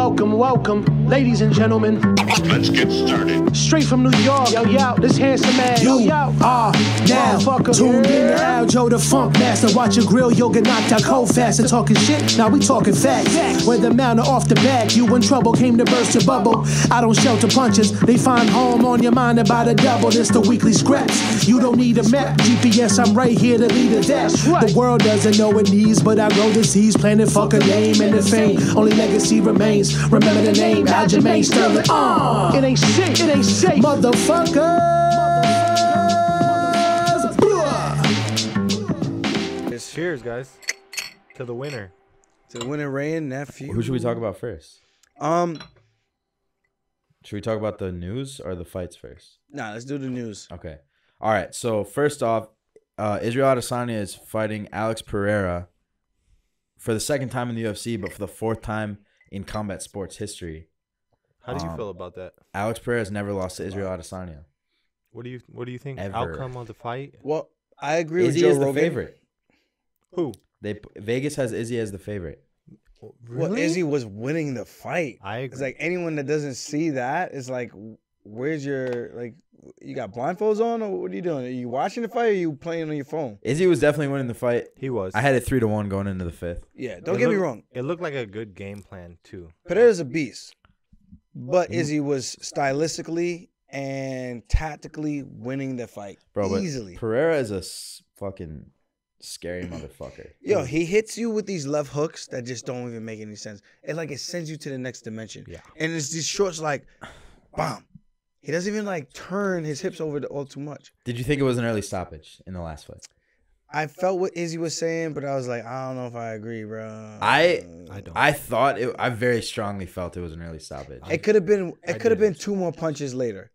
Welcome, ladies and gentlemen. Let's get started. Straight from New York, yo, this handsome man, yo. Now tuned in to Aljo, the funk master. Watch your grill, yoga knocked out cold fast. And talking shit, now we talking facts. Whether mount or off the back, you in trouble, came to burst your bubble. I don't shelter punches, they find home on your mind about a double. It's the weekly scraps. You don't need a map, GPS, I'm right here to lead a dash. The world doesn't know it needs, but I grow the seeds, planting fuck a name and the fame. Only legacy remains. Remember the name, Aljo Sterling. It ain't safe, Motherfuckers. Cheers, guys, to the winner. To the winner, Ray and nephew. Who should we talk about first? Should we talk about the news or the fights first? Nah, let's do the news. Okay. All right. So first off, Israel Adesanya is fighting Alex Pereira for the second time in the UFC, but for the fourth time in combat sports history. How do you feel about that? Alex Pereira has never lost to Israel Adesanya. What do you think? Ever. Outcome of the fight? Well, I agree Izzy with Joe is Rogan. the favorite. Who? Vegas has Izzy as the favorite. Really? Well, Izzy was winning the fight. I agree. It's like anyone that doesn't see that is like, where's your, like, you got blindfolds on, or what are you doing? Are you watching the fight, or are you playing on your phone? Izzy was definitely winning the fight. He was. I had it 3-1 going into the fifth. Yeah, don't get me wrong. It looked like a good game plan too. Pereira's a beast, but Izzy was stylistically and tactically winning the fight easily. But Pereira is a fucking scary motherfucker. Yo, he hits you with these left hooks that just don't even make any sense. It's like it sends you to the next dimension. Yeah. And it's these shorts like, bam. He doesn't even like turn his hips over all too much. Did you think it was an early stoppage in the last fight? I felt what Izzy was saying, but I was like, I don't know if I agree, bro. I don't. I thought it. I very strongly felt it was an early stoppage. It could have been. It could have been 2 more punches later.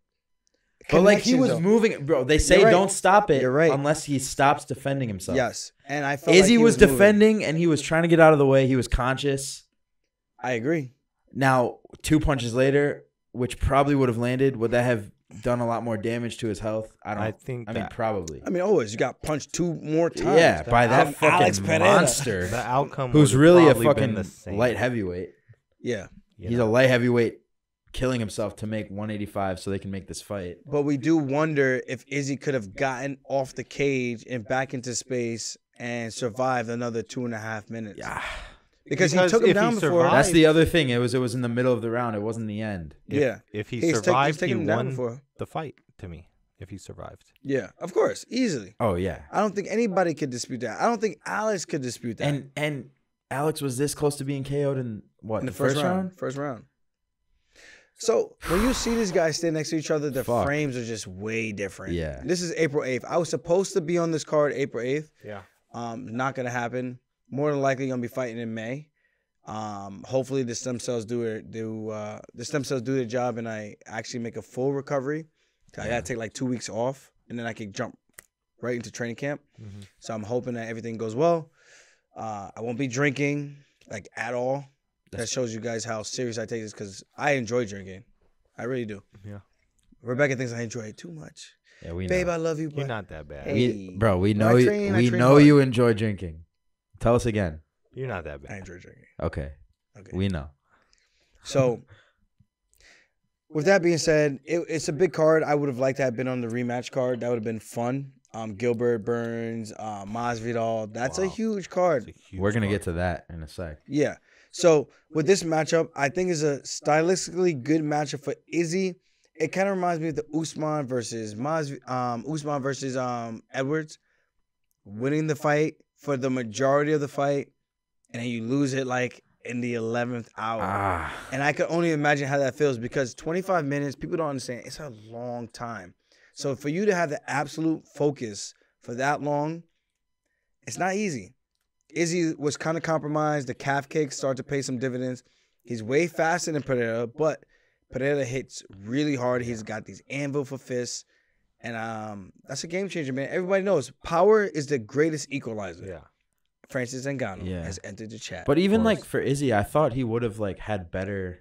But like he was Connections, though. moving, bro. They say You're right. don't stop it You're right. unless he stops defending himself. Yes, and I felt Izzy like he was moving. defending and he was trying to get out of the way. He was conscious. I agree. Now 2 punches later, which probably would have landed, would that have done a lot more damage to his health? I mean, probably. I mean, always you got punched 2 more times. Yeah, by that Alex fucking Pereira. monster, The outcome who's would really a probably been fucking the same. light heavyweight. Yeah. He's a light heavyweight killing himself to make 185 so they can make this fight. But we do wonder if Izzy could have gotten off the cage and back into space and survived another 2.5 minutes. Yeah. Because he Because took him if down he before. survived- That's the other thing. It was in the middle of the round. It wasn't the end. If he He's survived, he taken him down won before. the fight to me. If he survived. Yeah, of course, easily. Oh yeah. I don't think anybody could dispute that. I don't think Alex could dispute that. And Alex was this close to being KO'd in what? in the first round? First round. So when you see these guys stand next to each other, their frames are just way different. Yeah. This is April 8th. I was supposed to be on this card April 8th. Yeah. Not gonna happen. More than likely gonna be fighting in May. Hopefully the stem cells do their job and I actually make a full recovery. I gotta take like 2 weeks off and then I can jump right into training camp. Mm-hmm. So I'm hoping that everything goes well. I won't be drinking like at all. That shows you guys how serious I take this because I enjoy drinking. I really do. Yeah. Rebecca thinks I enjoy it too much. Yeah, we know. Babe, I love you, but You're not that bad. Hey. we When know I you. train, I We train know hard. you enjoy drinking. Tell us again. You're not that I bad. enjoy drinking. Okay. Okay. We know. So, with that being said, it's a big card. I would have liked to have been on the rematch card. That would have been fun. Gilbert Burns, Masvidal. That's a huge card. We're gonna get to that in a sec. Yeah. So with this matchup, I think is a stylistically good matchup for Izzy. It kind of reminds me of the Usman versus Edwards, winning the fight for the majority of the fight, and then you lose it like in the 11th hour. And I could only imagine how that feels because 25 minutes, people don't understand. It's a long time. So for you to have the absolute focus for that long, it's not easy. Izzy was kind of compromised. The calf kicks started to pay some dividends. He's way faster than Pereira, but Pereira hits really hard. He's got these anvil for fists. And that's a game changer, man. Everybody knows power is the greatest equalizer. Yeah. Francis Ngannou has entered the chat. But even like for Izzy, I thought he would have like had better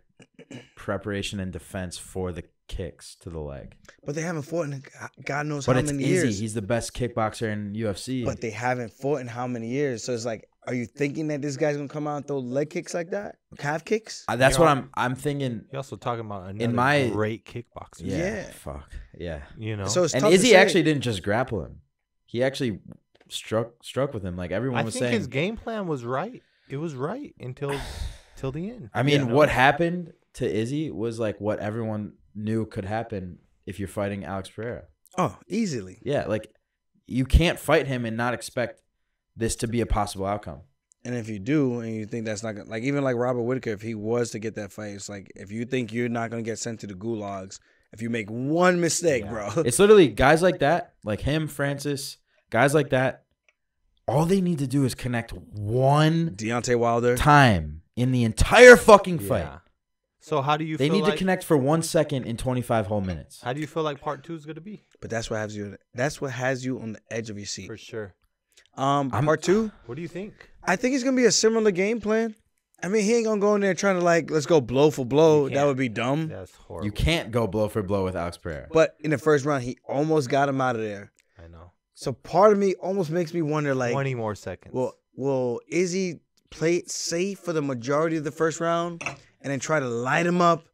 preparation and defense for the kicks to the leg. But they haven't fought in God knows but how it's many Izzy. years. He's the best kickboxer in UFC. But they haven't fought in how many years? So it's like, Are you thinking that this guy's gonna come out and throw leg kicks like that, calf kicks? That's what I'm thinking. You're also talking about another In my- great kickboxer. Yeah. Fuck. Yeah. You know? So it's And tough to Izzy say. actually didn't just grapple him. He actually struck with him. Like everyone I was think saying. his game plan was right. It was right until till the end. I mean, You know? what happened to Izzy was like what everyone knew could happen if you're fighting Alex Pereira. Oh, easily. Yeah, like you can't fight him and not expect this to be a possible outcome. And if you do, and you think that's not gonna, like, even like Robert Whitaker, if he was to get that fight, it's like if you think you're not gonna get sent to the gulags, if you make one mistake, bro. It's literally guys like that, like him, Francis, guys like that. All they need to do is connect one Deontay Wilder. time in the entire fucking fight. Yeah. So how do you They feel need like, to connect for 1 second in 25 whole minutes. How do you feel like part 2 is going to be? But that's what has you. That's what has you on the edge of your seat. For sure. Part 2. What do you think? I think it's gonna be a similar game plan. I mean, he ain't gonna go in there trying to like, let's go blow for blow. You That can't. would be dumb. That's horrible. You can't go blow for blow with Alex Pereira. But in the first round, he almost got him out of there. I know. So part of me almost makes me wonder, like, 20 more seconds. will Izzy play it safe for the majority of the first round and then try to light him up?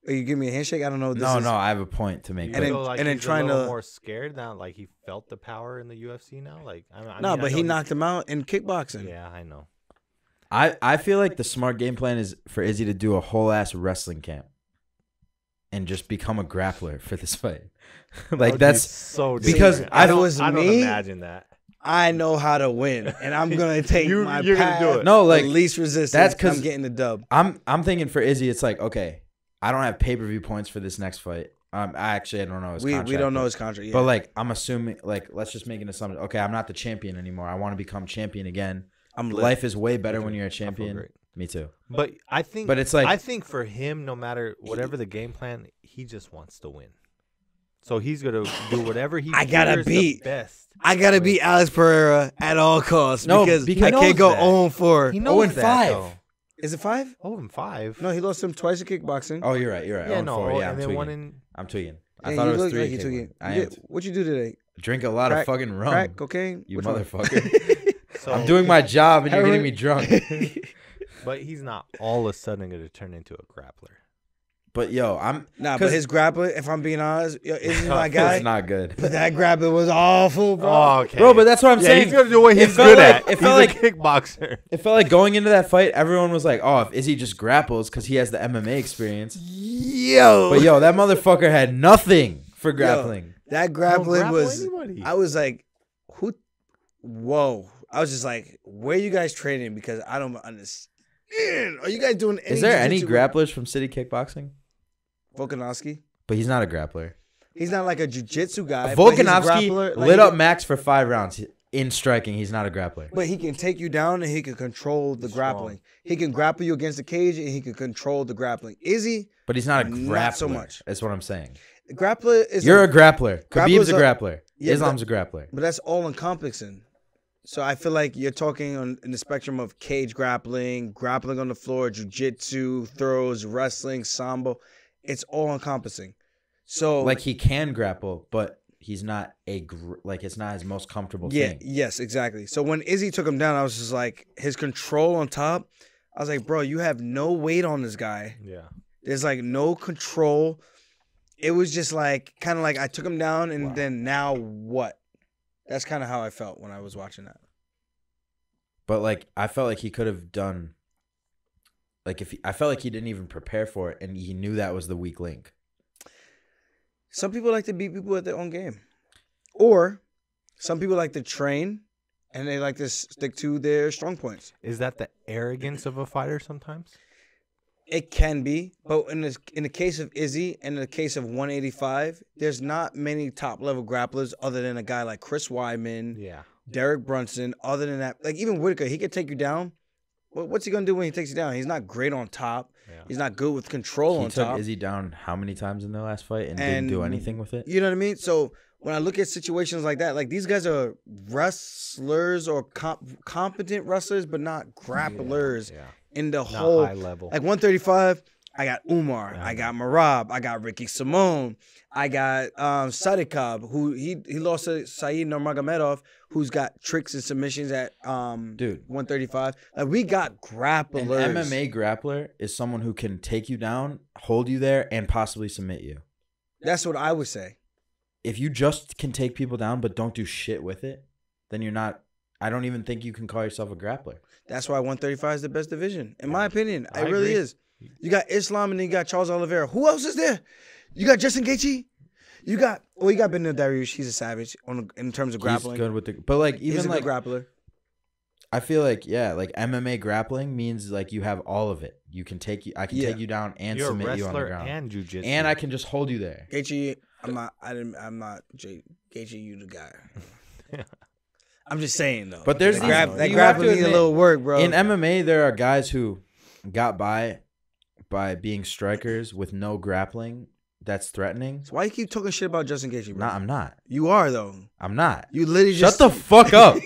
Or you give me a handshake? I don't know. No, I have a point to make. you and then- feel like and then he's trying a little to- more scared now, like he felt the power in the UFC now. Like I No, mean, but I he know knocked him out in kickboxing. Yeah, I know. I feel like the smart game plan is for Izzy to do a whole ass wrestling camp and just become a grappler for this fight. That Like would be that's so because different. I if it don't- was I don't me, imagine that. I know how to win, and I'm gonna take You're my gonna path do it. No, like, of least resistance. that's 'cause- I'm getting the dub. I'm thinking for Izzy, it's like, okay, I don't have pay-per-view points for this next fight. I don't know his We contract. don't know but- his contract yet. But like I'm assuming, like let's just make an assumption. Okay, I'm not the champion anymore. I want to become champion again. I'm lit. Life is way better when you're a champion. great. Me too. But I think, But it's like- I think for him, no matter whatever the game plan, he just wants to win. So he's gonna do whatever he. I gotta feels the beat- best. I gotta beat Alex Pereira at all costs No, because because I he can't knows go that. 0-4. He knows 0-5. that, though. Is it 5? 0-5. No, he lost him twice in kickboxing. Oh, you're right. You're right. Yeah, 0-4. no, Yeah, I'm and then tweaking. one in. I'm tweaking. I Yeah, thought you it was look 3. like you tweaking. I You am did- What you do today? drink a lot Crack- of fucking rum. Crack, cocaine? You Which one? motherfucker. So, I'm doing my job and you're Heroin? getting me drunk. but he's not all of a sudden gonna turn into a grappler. But yo, I'm Nah, but 'cause his grappler, if I'm being honest, isn't my guy. it's not good. But that grappler was awful, bro. Oh, okay, Bro, but that's what I'm yeah, saying. he's gonna do what It he's felt good like- at. it He's felt a like- kickboxer. It felt like going into that fight, everyone was like, "Oh, if Izzy just grapples because he has the MMA experience." Yo. But yo, that motherfucker had nothing for grappling. That grappling grapple was. anybody. I was like, who? Whoa. I was just like, where you guys training? Because I don't understand. Are you guys doing any Is there any jiu-jitsu? grapplers from City Kickboxing? Volkanovski? But he's not a grappler. He's not like a jiu-jitsu guy. but he's a Volkanovski grappler. Like, lit he up can- Max for 5 rounds in striking. He's not a grappler. But he can take you down and he can control the grappling. He can grapple you against the cage and he can control the grappling. Izzy, But he's not a grappler. Not so much. That's what I'm saying. grappler is You're a grappler. Grappler's Khabib's a a- grappler. Yeah, Islam's a grappler. but that's all encompassing. So I feel like you're talking in the spectrum of cage grappling, grappling on the floor, jiu-jitsu, throws, wrestling, sambo. It's all encompassing. So Like he can grapple, but he's not like it's not his most comfortable yeah, thing. yes, exactly. So when Izzy took him down, I was just like, his control on top. I was like, bro, you have no weight on this guy. Yeah. There's like no control. It was just like kind of like I took him down and then now what? That's kind of how I felt when I was watching that. But like I felt like he could have done like I felt like he didn't even prepare for it and he knew that was the weak link. Some people like to beat people at their own game. Or some people like to train and they like to stick to their strong points. Is that the arrogance of a fighter sometimes? It can be, but in the case of Izzy and in the case of 185, there's not many top-level grapplers other than a guy like Chris Weidman, Yeah. Derek Brunson. Other than that, like even Whitaker, he could take you down. What's he going to do when he takes you down? He's not great on top. Yeah. He's not good with control He on took top. Izzy down how many times in the last fight and didn't do anything with it? You know what I mean? So when I look at situations like that, like these guys are wrestlers or competent wrestlers, but not grapplers Yeah. in the Not whole high level. Like 135, I got Umar. I got Marab. I got Ricky Simone. I got Sadikov, who he lost to Saeed Nurmagomedov, who's got tricks and submissions at 135. Like, we got grapplers. An MMA grappler is someone who can take you down, hold you there, and possibly submit you. That's what I would say. If you just can take people down but don't do shit with it, then you're not. I don't even think you can call yourself a grappler. That's why 135 is the best division, in my opinion. It really agree. is. You got Islam and then you got Charles Oliveira. Who else is there? You got Justin Gaethje. You got Benil Dariush. He's a savage in terms of grappling. He's good with the, but like He's even a like good grappler. I feel like like MMA grappling means like you have all of it. You can take you. I can take you down and You're a submit you on the wrestler ground, and jujitsu. and I can just hold you there. Gaethje, I'm not Gaethje. You the guy. I'm just saying though. But there's that you have grappling to need a admit, little work, bro. in MMA, there are guys who got by being strikers with no grappling. That's threatening. So why you keep talking shit about Justin Gaethje, bro? Nah, I'm not. You are though. I'm not. You literally Shut just the fuck up.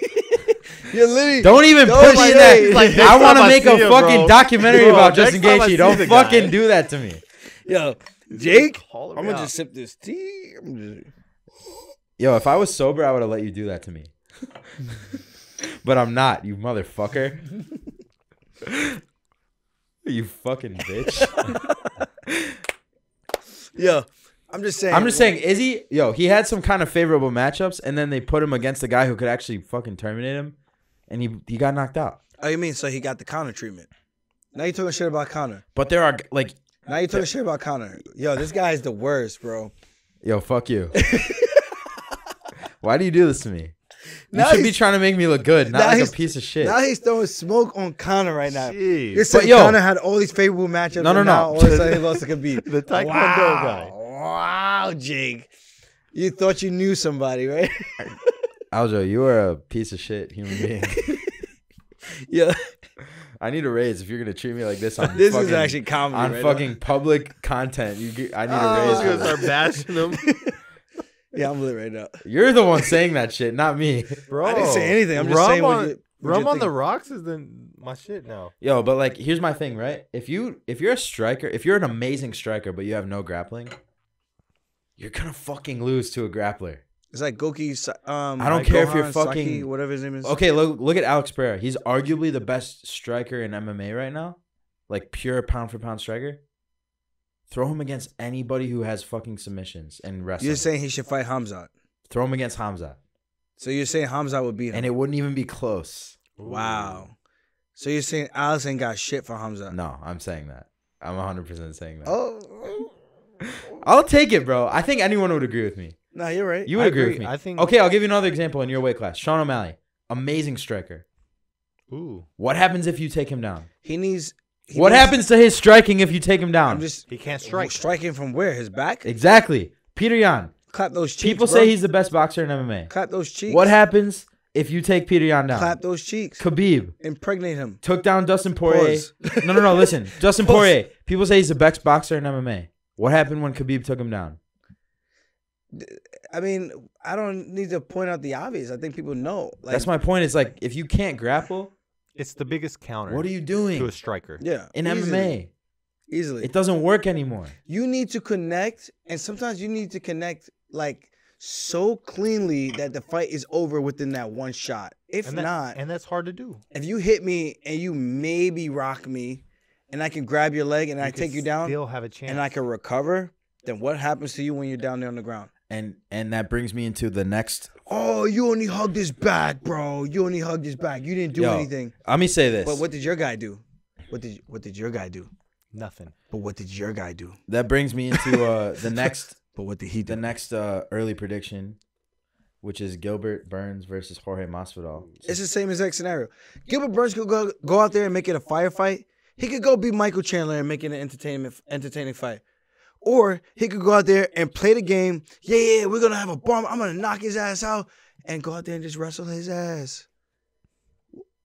You're literally Don't even put me in that. Like, I want to make a see him, fucking bro. documentary Bro, about next Justin time I see Gaethje. Don't the guy. fucking do that to me. Yo, Jake. Call him I'm gonna out. just sip this tea. Yo, if I was sober, I would have let you do that to me. But I'm not, you motherfucker. You fucking bitch. Yo, I'm just saying. Izzy, yo, he had some kind of favorable matchups, and then they put him against a guy who could actually fucking terminate him, and he got knocked out. Oh, you mean so he got the counter treatment? Now you're talking shit about Conor. But there are, like, Now you're talking shit about Conor. Yo, this guy is the worst, bro. yo, fuck you. Why do you do this to me? You Now should be he's- trying to make me look good, not now like a he's- piece of shit. Now he's throwing smoke on Conor right now. Jeez. You're saying But, yo- Conor had all these favorable matchups. No. And now all of a sudden he lost to Khabib. The Taekwondo wow. guy. Wow, Jake. You thought you knew somebody, right? Aljo, you are a piece of shit human being. Yeah. I need a raise if you're gonna treat me like this on This fucking, is actually comedy. on right fucking public content. I need a raise. He's for gonna this. start bashing him. now. Yeah, I'm lit right now. You're the one saying that shit, not me. Bro, I didn't say anything. I'm just saying what Rum you're on the thinking. rocks is my shit now. Yo, but like, here's my thing, right? If you're a striker, if you're an amazing striker, but you have no grappling, you're gonna fucking lose to a grappler. It's like Goki. I don't care if you're Gohan fucking- Saki, whatever his name is. Okay, look at Alex Pereira. He's arguably the best striker in MMA right now, like pure pound for pound striker. Throw him against anybody who has fucking submissions and wrestling. You're saying he should fight Hamzat. Throw him against Hamza, So you're saying Hamzat would beat him. and it wouldn't even be close. Wow. So you're saying Alex ain't got shit for Hamzat. No, I'm saying that. I'm 100% saying that. Oh. I'll take it, bro. I think anyone would agree with me. No, you're right. You would I agree with agree. me. I think- Okay, I'll give you another example in your weight class. Sean O'Malley, amazing striker. Ooh, What happens if you take him down? He needs. What happens to his striking if you take him down? I'm just he can't strike. striking from where? His back? Exactly. Peter Yan. Clap those cheeks. People bro. say he's the best boxer in MMA. Clap those cheeks. What happens if you take Peter Yan down? Clap those cheeks. Khabib Impregnate him. took down Dustin Poirier. Pause. No. Listen, Dustin Pause. Poirier. People say he's the best boxer in MMA. What happened when Khabib took him down? I mean, I don't need to point out the obvious. I think people know. Like, That's my point. It's like if you can't grapple, It's the biggest counter. what are you to doing a striker? Yeah. in easily. MMA? Easily. It doesn't work anymore. You need to connect, and sometimes you need to connect like so cleanly that the fight is over within that one shot. If And not, that's hard to do. if you hit me and you maybe rock me, and I can grab your leg and I take you down, Still have a chance. and I can recover, then what happens to you when you're down there on the ground? And that brings me into the next. Oh, you only hugged his back, bro. You only hugged his back. You didn't do Yo, anything. Let me say this. But what did your guy do? What did your guy do? Nothing. But what did your guy do? That brings me into the next But what did he do? the next early prediction, which is Gilbert Burns versus Jorge Masvidal. It's the same exact scenario. Gilbert Burns could go out there and make it a firefight. He could go beat Michael Chandler and make it an entertaining fight. Or he could go out there and play the game. Yeah, we're going to have a bomb. I'm going to knock his ass out and go out there and just wrestle his ass.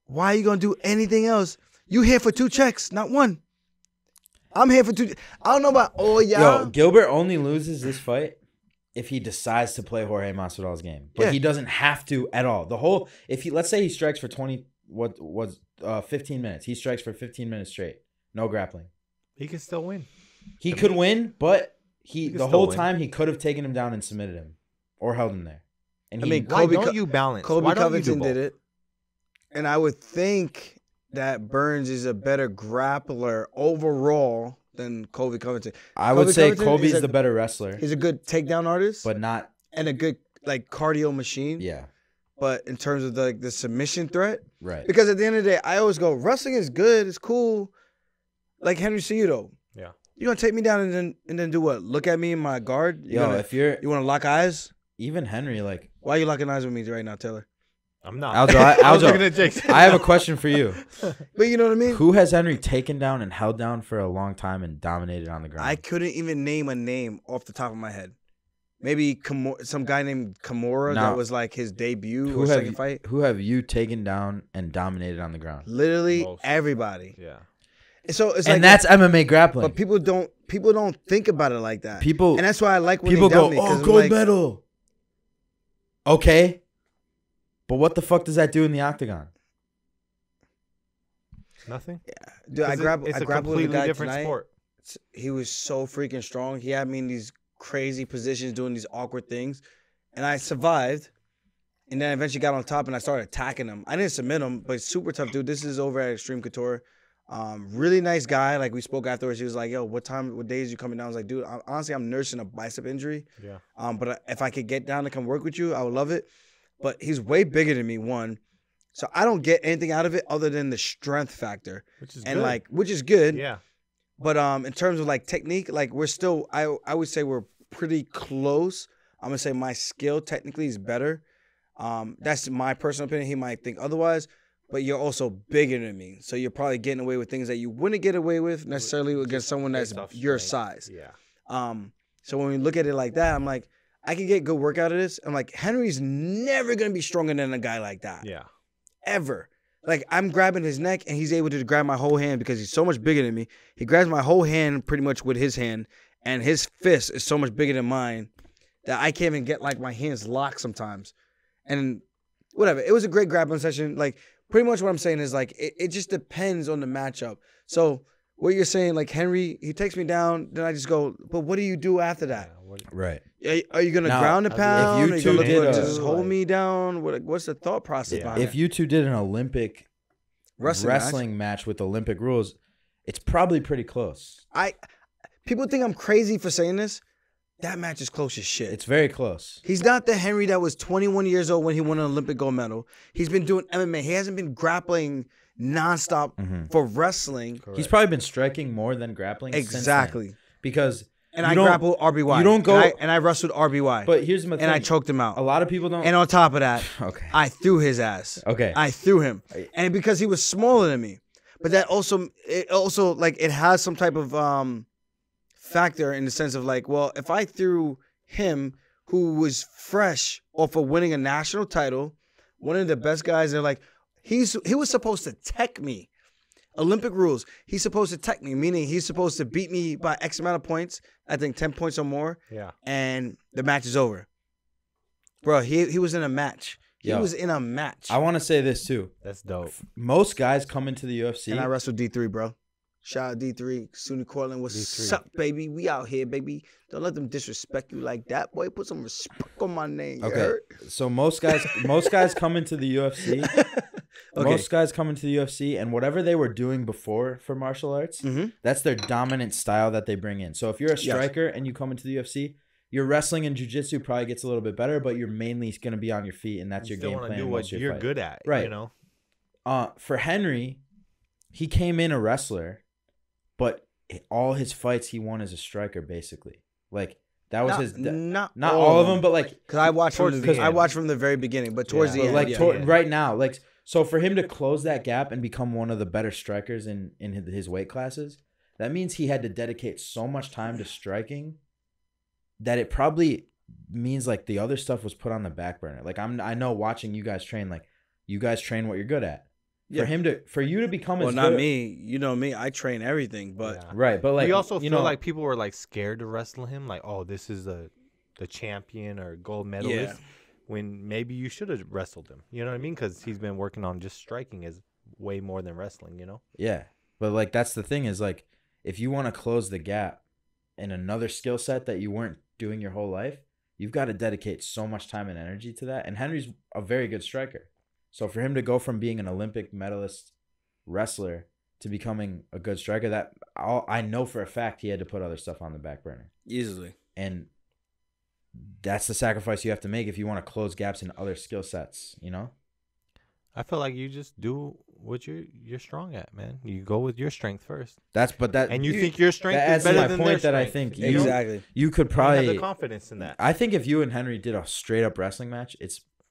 Why are you going to do anything else? You here for 2 checks, not 1. I'm here for 2. I don't know about all y'all. Yo, Gilbert only loses this fight if he decides to play Jorge Masvidal's game, but Yeah. he doesn't have to at all. The whole let's say he strikes for 15 minutes. He strikes for 15 minutes straight, no grappling. He can still win. He could win, but can the still whole win. time he could have taken him down and submitted him or held him there. And I mean, Why Kobe don't you balance? Kobe Why don't you do Covington both? did it. And I would think that Burns is a better grappler overall than Kobe Covington. I would say Covington Kobe's is the better wrestler, He's a good takedown artist but not. and a good like cardio machine. Yeah, But in terms of the submission threat, right. because at the end of the day, I always go, wrestling is good, it's cool. Like Henry Cejudo. Yeah. You gonna take me down and then do what? Look at me in my guard? You If you're want to lock eyes? even Henry, like Why are you locking eyes with me right now, Taylor? I'm not. Aljo, I was looking Aljo, at Jake. I have a question for you. But you know what I mean? Who has Henry taken down and held down for a long time and dominated on the ground? I couldn't even name a name off the top of my head. Maybe some guy named Kimura Now, that was like his debut who or have second you, fight. who have you taken down and dominated on the ground? Literally Most. everybody. Yeah. So it's And like that's MMA grappling. but people don't think about it like that. People and that's why I like when people they doubt go, me, 'cause "Oh, I'm gold like, medal." Okay, but what the fuck does that do in the octagon? Nothing. Dude, I 'Cause grappled It's a with a completely guy different tonight. sport. He was so freaking strong. He had me in these crazy positions doing these awkward things. And I survived. And then I eventually got on top and I started attacking him. I didn't submit him, but super tough dude. This is over at Extreme Couture. Really nice guy. Like we spoke afterwards. He was like, yo, what days you coming down? I was like, dude, honestly, I'm nursing a bicep injury. Yeah. But if I could get down to come work with you, I would love it. But he's way bigger than me, one. So I don't get anything out of it other than the strength factor. Which is And good. which is good. Yeah. But in terms of like technique, like we're still, I would say we're pretty close. I'm gonna say my skill technically is better. That's my personal opinion. He might think otherwise, but you're also bigger than me, so you're probably getting away with things that you wouldn't get away with necessarily against someone that's Based off your strength. size. Yeah. So when we look at it like that, I'm like, I can get good work out of this. I'm like, Henry's never gonna be stronger than a guy like that. Yeah. Ever. Like I'm grabbing his neck and he's able to grab my whole hand because he's so much bigger than me. He grabs my whole hand pretty much with his hand, and his fist is so much bigger than mine that I can't even get like my hands locked sometimes. And whatever. It was a great grappling session. Like pretty much what I'm saying is like it just depends on the matchup. So what you're saying, like Henry, he takes me down, then I just go, but what do you do after that? Right. Are you gonna Now, ground and if pound? you Are you two gonna did look a- just hold me down? What's the thought process behind If it? you two did an Olympic Wrestling match with Olympic rules, it's probably pretty close. People think I'm crazy for saying this. That match is close as shit. It's very close. He's not the Henry that was 21 years old when he won an Olympic gold medal. He's been doing MMA. He hasn't been grappling nonstop for wrestling. He's probably been striking more than grappling. since then. Exactly. Because And you I don't- grappled RBY. You don't go. And I wrestled RBY. But here's the thing. and I choked him out. A lot of people don't. And on top of that, Okay. I threw his ass. Okay. I threw him. And because he was smaller than me. But that also, it has some type of factor in the sense of like, well, if I threw him, who was fresh off of winning a national title, one of the best guys, they're like, he was supposed to tech me. Olympic rules. He's supposed to tech me, meaning he's supposed to beat me by X amount of points, I think 10 points or more, Yeah. and the match is over. Bro, he was in a match. He Yo, was in a match. I want to say this too. That's dope. Most guys come into the UFC. And I wrestled D3, bro. Shout out D3. SUNY Cortland, what's D3. up, baby? We out here, baby. Don't let them disrespect you like that, boy. Put some respect on my name. You Okay. heard? So most guys come into the UFC. Okay. Most guys come into the UFC, and whatever they were doing before for martial arts, Mhm. that's their dominant style that they bring in. So if you're a striker and you come into the UFC, your wrestling and jiu-jitsu probably gets a little bit better, but you're mainly going to be on your feet, and that's You your still game want plan. to do in what most of your you're fight. good at. Right. You know. For Henry, he came in a wrestler, but all his fights he won as a striker, basically. Like that was his. Not all of them, but like because I watched Towards the I end. watched from the very beginning, but towards Yeah. the But end, like yeah. yeah. right now, like so for him to close that gap and become one of the better strikers in his weight classes, that means he had to dedicate so much time to striking that it probably means like the other stuff was put on the back burner. Like I know watching you guys train, like you guys train what you're good at. Yeah. For you to become well, as not good, me. You know me. I train everything, but Yeah. right? But like you also you feel know, like people were like scared to wrestle him, like, oh, this is the champion or gold medalist. When maybe you should have wrestled him. You know what I mean? Because he's been working on just striking is way more than wrestling. You know. yeah. But like that's the thing is like if you want to close the gap in another skill set that you weren't doing your whole life, you've got to dedicate so much time and energy to that. And Henry's a very good striker. So for him to go from being an Olympic medalist wrestler to becoming a good striker, that I know for a fact he had to put other stuff on the back burner. Easily. And that's the sacrifice you have to make if you want to close gaps in other skill sets, you know? I feel like you just do what you're strong at, man. You go with your strength first. And you think your strength that is better my than point their that I strength. think Exactly. you could You probably have the confidence in that. I think if you and Henry did a straight up wrestling match,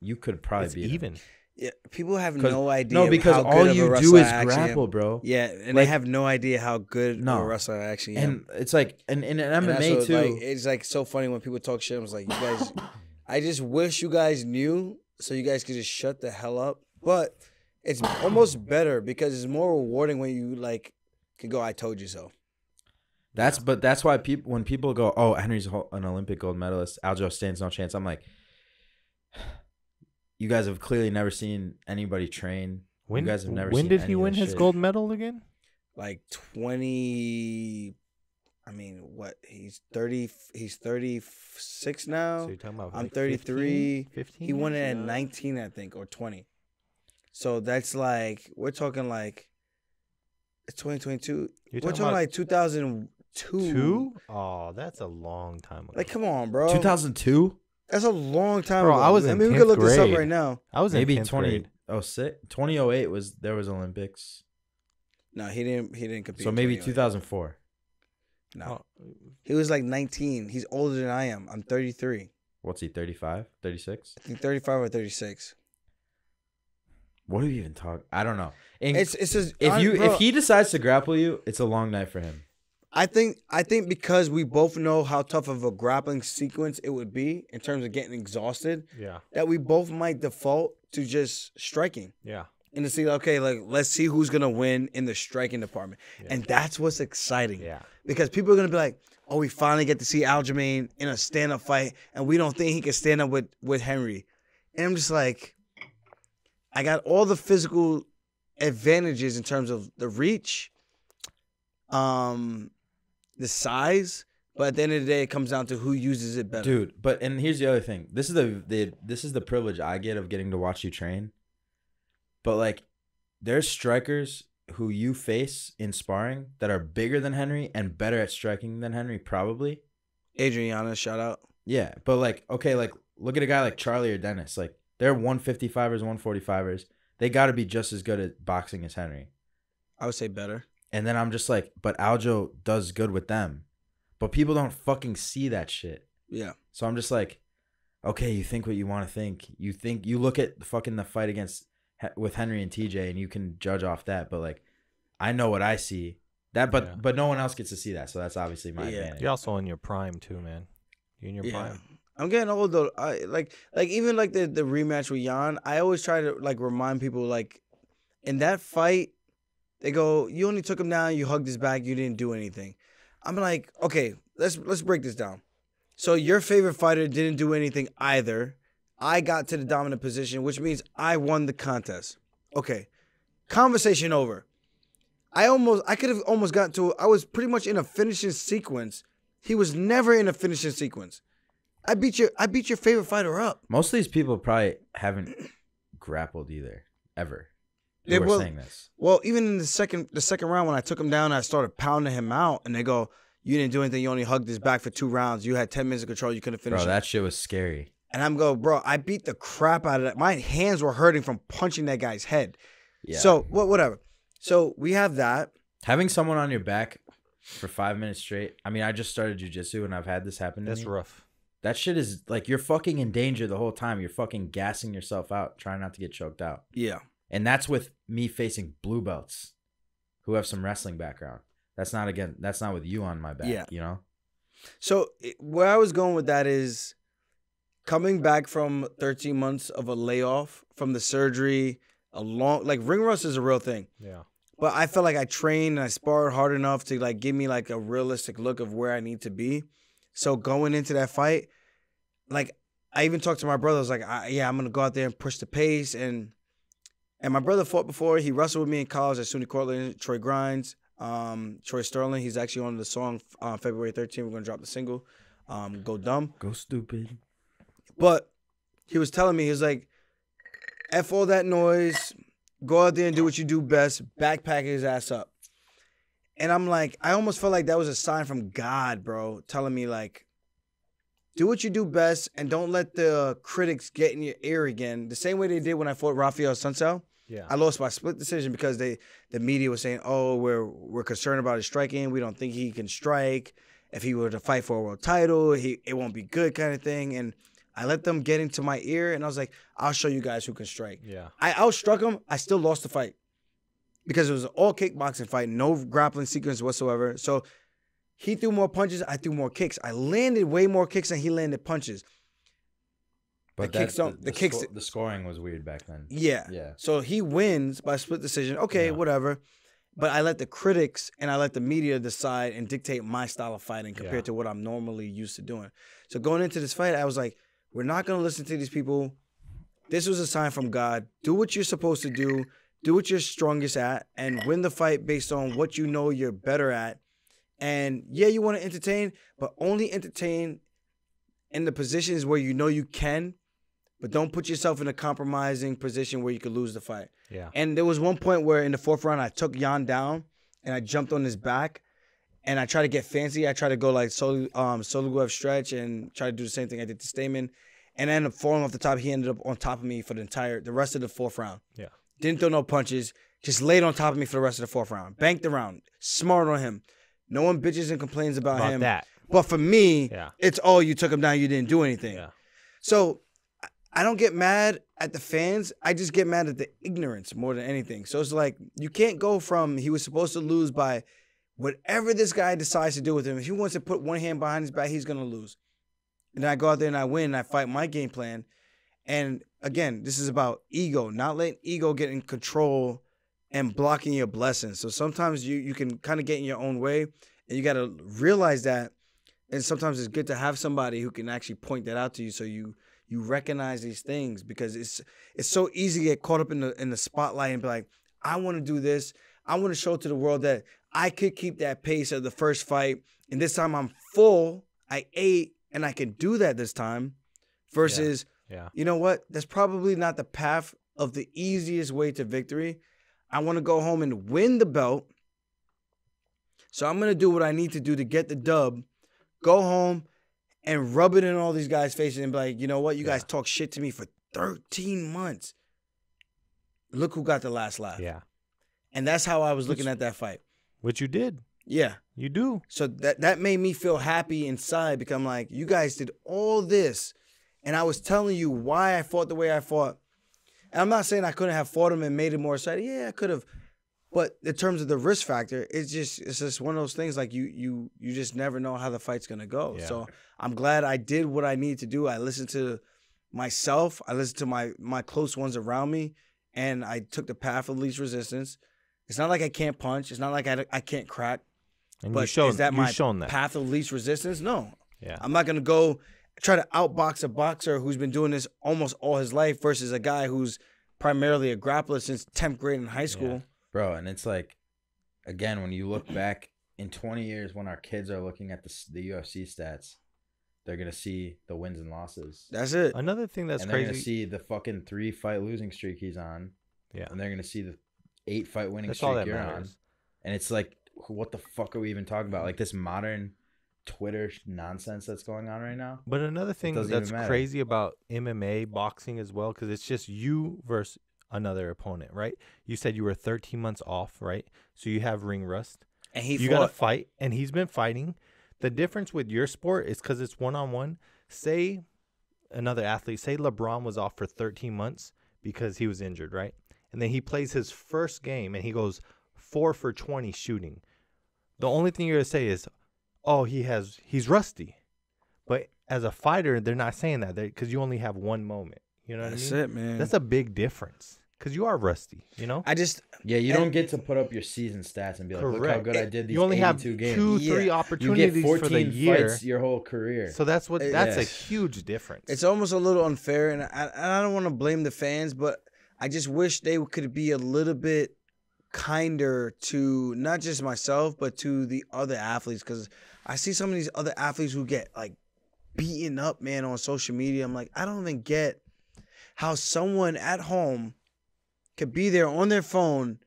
you could probably It's beat him. even. Yeah, people have no idea. No, because how all good of a you wrestler do is I actually am. grapple, bro. Yeah, and Like- they have no idea how good No. of a wrestler I actually am. And it's like in And that's MMA what, too. like, it's like so funny when people talk shit. I was like, you guys, I just wish you guys knew so you guys could just shut the hell up. But it's almost better because it's more rewarding when you like can go, I told you so. That's why when people go, oh, Henry's an Olympic gold medalist, Aljo stands no chance. I'm like, you guys have clearly never seen anybody train. You guys have never. When seen did any he of win this his shit. gold medal again? Like 20. I mean, what? He's 30. He's 36 now. So you're talking about I'm like 33. 15 He won it years at ago? 19, I think, or 20. So that's like we're talking like it's 2022. You're We're talking talking about like 2002. Two? Oh, that's a long time ago. Like, come on, bro. 2002? That's a long time Bro, ago. I was I in mean, we could 10th look this up grade. right now. I was in Maybe 10th grade. 2006, 2008 there was Olympics. No, he didn't compete. So in maybe 2008. 2004. No, Oh, he was like 19. He's older than I am. I'm 33. What's he? 35, 36? I think 35 or 36. What do you even talk? I don't know. And It's just if he decides to grapple you, it's a long night for him. I think because we both know how tough of a grappling sequence it would be in terms of getting exhausted, yeah, that we both might default to just striking yeah. and to see, okay, like let's see who's gonna win in the striking department, and that's what's exciting. Yeah. Because people are gonna be like, oh, we finally get to see Aljamain in a stand-up fight, and we don't think he can stand up with Henry, and I'm just like, I got all the physical advantages in terms of the reach, the size, but at the end of the day, it comes down to who uses it better. Dude, and here's the other thing. This is the privilege I get of getting to watch you train. But like, there's strikers who you face in sparring that are bigger than Henry and better at striking than Henry, probably. Adriana, shout out. Yeah, but like, okay, like look at a guy like Charlie or Dennis. Like, they're 155ers, 145ers. They got to be just as good at boxing as Henry. I would say better. And then I'm just like, but Aljo does good with them. But people don't fucking see that shit. Yeah. So I'm just like, okay, you think what you want to think. You look at the fight with Henry and TJ and you can judge off that. But like, I know what I see. But no one else gets to see that. So that's obviously my advantage. You're also in your prime too, man. You're in your prime. I'm getting old though. I like even like the rematch with Jan. I always try to like remind people like in that fight, they go, you only took him down, you hugged his back, you didn't do anything. I'm like, okay, let's break this down. So your favorite fighter didn't do anything either. I got to the dominant position, which means I won the contest. Okay, conversation over. I could have almost gotten to it. I was pretty much in a finishing sequence. He was never in a finishing sequence. I beat your favorite fighter up. Most of these people probably haven't grappled either, ever. Who are saying this. Well, even in the second round when I took him down, I started pounding him out, and they go, "You didn't do anything. You only hugged his back for 2 rounds. You had 10 minutes of control. You couldn't finish." Bro, it. that shit was scary. And I'm go, bro. I beat the crap out of that. My hands were hurting from punching that guy's head. Yeah. So whatever. So we have that. Having someone on your back for 5 minutes straight. I mean, I just started jiu-jitsu and I've had this happen to me. That's rough. That shit is like, you're fucking in danger the whole time. You're fucking gassing yourself out, trying not to get choked out. Yeah. And that's with me facing blue belts who have some wrestling background. That's not with you on my back, you know? So where I was going with that is coming back from 13 months of a layoff from the surgery, ring rust is a real thing. Yeah. But I felt like I trained and I sparred hard enough to like give me like a realistic look of where I need to be. So going into that fight, like I even talked to my brother. I was like, I'm gonna go out there and push the pace. And my brother fought before. He wrestled with me in college at SUNY Cortland, Troy Grimes. Troy Sterling, he's actually on the song February 13th. We're gonna drop the single, Go Dumb. Go Stupid. But he was telling me, he was like, F all that noise, go out there and do what you do best, backpack his ass up. And I'm like, I almost felt like that was a sign from God, bro, telling me like, do what you do best and don't let the critics get in your ear again. The same way they did when I fought Rafael Sunsao. Yeah. I lost by split decision because the media was saying, oh, we're concerned about his striking. We don't think he can strike. If he were to fight for a world title, it won't be good kind of thing. And I let them get into my ear, and I was like, I'll show you guys who can strike. Yeah. I outstruck him. I still lost the fight because it was an all kickboxing fight, no grappling sequence whatsoever. So he threw more punches. I threw more kicks. I landed way more kicks than he landed punches. But the scoring was weird back then. Yeah. Yeah. So he wins by split decision. Okay, whatever. But I let the critics and I let the media decide and dictate my style of fighting compared to what I'm normally used to doing. So going into this fight, I was like, we're not going to listen to these people. This was a sign from God. Do what you're supposed to do. Do what you're strongest at and win the fight based on what you know you're better at. And yeah, you want to entertain, but only entertain in the positions where you know you can, but don't put yourself in a compromising position where you could lose the fight. Yeah. And there was one point where in the fourth round, I took Jan down and I jumped on his back and I tried to get fancy. I tried to go like Soluguev stretch and try to do the same thing I did to Stamen. And I ended up falling off the top. He ended up on top of me for the rest of the fourth round. Yeah. Didn't throw no punches. Just laid on top of me for the rest of the fourth round. Banked the round. Smart on him. No one bitches and complains about him. That. But for me, it's, oh, you took him down. You didn't do anything. Yeah. So I don't get mad at the fans. I just get mad at the ignorance more than anything. So it's like, you can't go from he was supposed to lose by whatever this guy decides to do with him. If he wants to put one hand behind his back, he's going to lose. And then I go out there and I win and I fight my game plan. And again, this is about ego, not letting ego get in control and blocking your blessings. So sometimes you can kind of get in your own way and you got to realize that. And sometimes it's good to have somebody who can actually point that out to you so you recognize these things, because it's so easy to get caught up in the spotlight and be like, I want to do this. I want to show to the world that I could keep that pace of the first fight. And this time I'm full. I ate and I can do that this time versus, you know what? That's probably not the path of the easiest way to victory. I want to go home and win the belt. So I'm going to do what I need to do to get the dub, go home and rub it in all these guys' faces and be like, you know what? You guys talk shit to me for 13 months. Look who got the last laugh. Yeah. And that's how I was looking at that fight. Which you did. Yeah. You do. So that made me feel happy inside, because I'm like, you guys did all this, and I was telling you why I fought the way I fought. And I'm not saying I couldn't have fought him and made it more exciting. Yeah, I could have. But in terms of the risk factor, it's just one of those things, like you just never know how the fight's gonna go. Yeah. So I'm glad I did what I needed to do. I listened to myself. I listened to my close ones around me, and I took the path of least resistance. It's not like I can't punch. It's not like I can't crack. And but is that my path of least resistance? No. Yeah. I'm not going to go try to outbox a boxer who's been doing this almost all his life versus a guy who's primarily a grappler since 10th grade in high school. Yeah. Bro, and it's like, again, when you look back in 20 years when our kids are looking at the UFC stats, they're going to see the wins and losses. That's it. Another thing that's and crazy. They're going to see the fucking 3-fight losing streak he's on. Yeah. And they're going to see the 8-fight winning streak you're on. And it's like, what the fuck are we even talking about? Like this modern Twitter nonsense that's going on right now. But another thing that's crazy about MMA boxing as well, because it's just you versus another opponent, right? You said you were 13 months off, right? So you have ring rust. And you got to fight, and he's been fighting. The difference with your sport is because it's one-on-one. Say another athlete, say LeBron was off for 13 months because he was injured, right? And then he plays his first game, and he goes 4 for 20 shooting. The only thing you're going to say is, oh, he's rusty. But as a fighter, they're not saying that because you only have one moment. You know what I mean? That's it, man. That's a big difference because you are rusty, you know? You don't get to put up your season stats and be like, look how good I did these you only 82 have games. 2-3 opportunities you get 14 for the year. Fights your whole career. So that's a huge difference. It's almost a little unfair, and I don't want to blame the fans, but I just wish they could be a little bit kinder to not just myself, but to the other athletes. Because I see some of these other athletes who get like beaten up, man, on social media. I'm like, I don't even get how someone at home could be there on their phone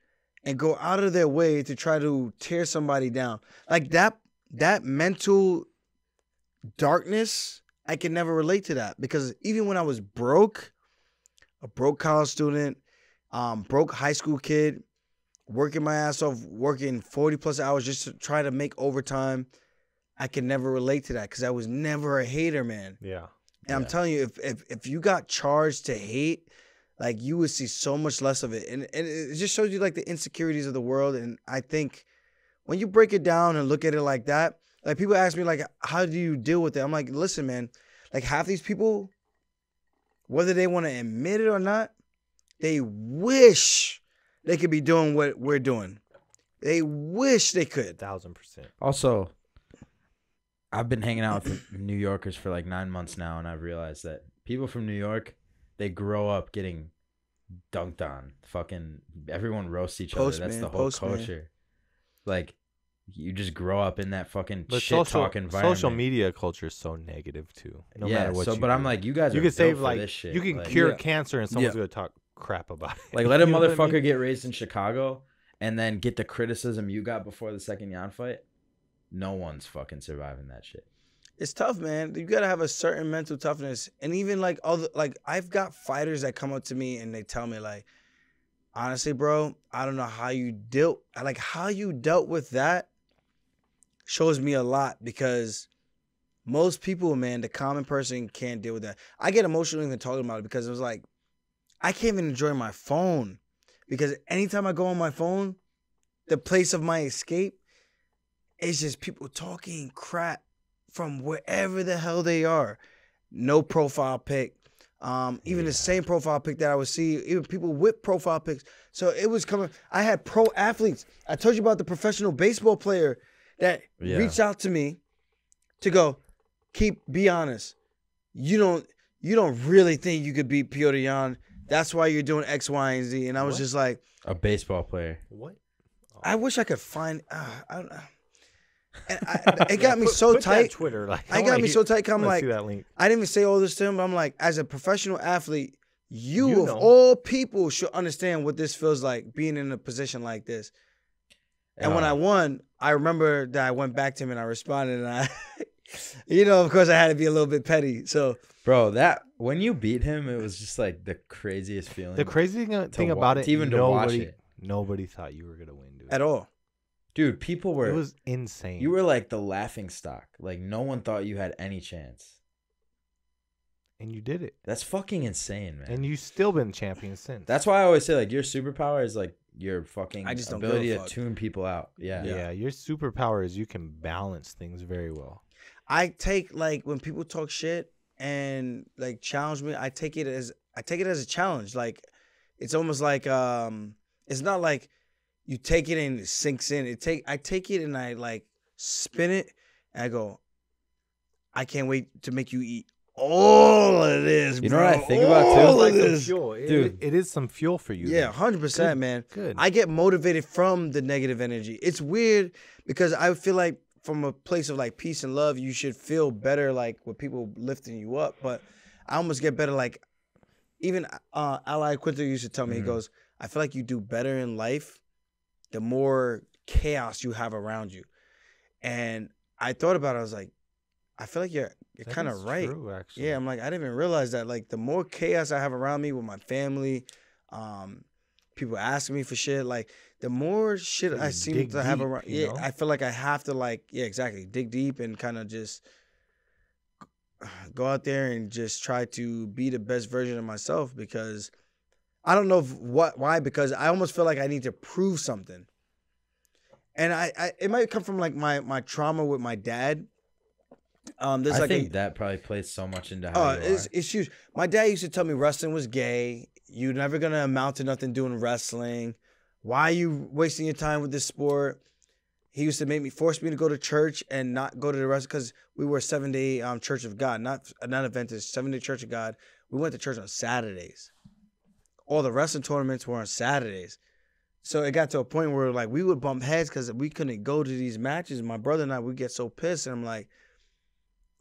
and go out of their way to try to tear somebody down. Like that mental darkness, I can never relate to that. Because even when I was broke, a broke college student, broke high school kid, working my ass off, working 40 plus hours just to try to make overtime, I can never relate to that because I was never a hater, man. Yeah. And I'm telling you, if you got charged to hate, like you would see so much less of it. And it just shows you like the insecurities of the world. And I think when you break it down and look at it like that, like people ask me like, how do you deal with it? I'm like, listen, man, like half these people, whether they want to admit it or not, they wish they could be doing what we're doing. They wish they could. 1000%. Also, I've been hanging out with New Yorkers for like 9 months now, and I've realized that people from New York, they grow up getting dunked on. Fucking everyone roasts each other. That's the whole culture. Like, you just grow up in that fucking shit talk environment. Social media culture is so negative too. No matter what. But I'm like, you guys you are can save for like this shit. you can like, cure cancer and someone's gonna talk crap about it. Like, let a You know what I motherfucker mean? get raised in Chicago and then get the criticism you got before the second Yan fight. No one's fucking surviving that shit. It's tough, man. You gotta have a certain mental toughness. And even like I've got fighters that come up to me and they tell me like, honestly, bro, I don't know how you dealt with that shows me a lot, because most people, man, the common person can't deal with that. I get emotional even talking about it because it was like, I can't even enjoy my phone, because anytime I go on my phone, the place of my escape is just people talking crap from wherever the hell they are. No profile pic. Even the same profile pic that I would see, even people with profile pics. So it was coming. I had pro athletes. I told you about the professional baseball player that reached out to me to go, be honest. You don't really think you could beat Piotr Jan. That's why you're doing X, Y, and Z. And I was just like, a baseball player. What? I wish I could find. I don't know. And it got me so tight. Twitter, like, I got me so tight. I'm like, see that link. I didn't even say all this to him, but I'm like, as a professional athlete, you of all people should understand what this feels like, being in a position like this. And when I won, I remember that I went back to him and I responded, and I, of course I had to be a little bit petty. So, bro, that when you beat him, it was just like the craziest feeling. The crazy thing about it, even to watch it, nobody thought you were gonna win, dude. At all. Dude, people were. It was insane. You were like the laughing stock. Like, no one thought you had any chance. And you did it. That's fucking insane, man. And you've still been champion since. That's why I always say, like, your superpower is like your fucking don't ability give a to fuck. tune people out. Yeah, your superpower is you can balance things very well. I take, like, when people talk shit and like challenge me, I take it as a challenge. Like, it's almost like it's not like you take it and it sinks in. I take it and I like spin it and I go, I can't wait to make you eat all of this, bro. You know what I think about too? All Like of some this. fuel. Dude. It is some fuel for you. Yeah, then. 100%, man. Good. I get motivated from the negative energy. It's weird because I feel like from a place of like peace and love, you should feel better like with people lifting you up. But I almost get better like, even Ally Quinto used to tell me, he goes, I feel like you do better in life the more chaos you have around you. And I thought about it. I was like, I feel like you're kind of right. True, actually. Yeah, I'm like, I didn't even realize that. Like, the more chaos I have around me with my family, people asking me for shit, like, the more shit I seem dig to have deep, around. you Yeah, know? I feel like I have to, like, yeah, exactly, dig deep and kind of just go out there and just try to be the best version of myself, because I don't know why, because I almost feel like I need to prove something. And I it might come from like my trauma with my dad. I think that probably plays so much into how you are. It's huge. My dad used to tell me wrestling was gay. You're never gonna amount to nothing doing wrestling. Why are you wasting your time with this sport? He used to force me to go to church and not go to the rest, because we were a 7-day Church of God, not Adventist, 7-day Church of God. We went to church on Saturdays. All the wrestling tournaments were on Saturdays. So it got to a point where like we would bump heads because we couldn't go to these matches. My brother and I would get so pissed, and I'm like,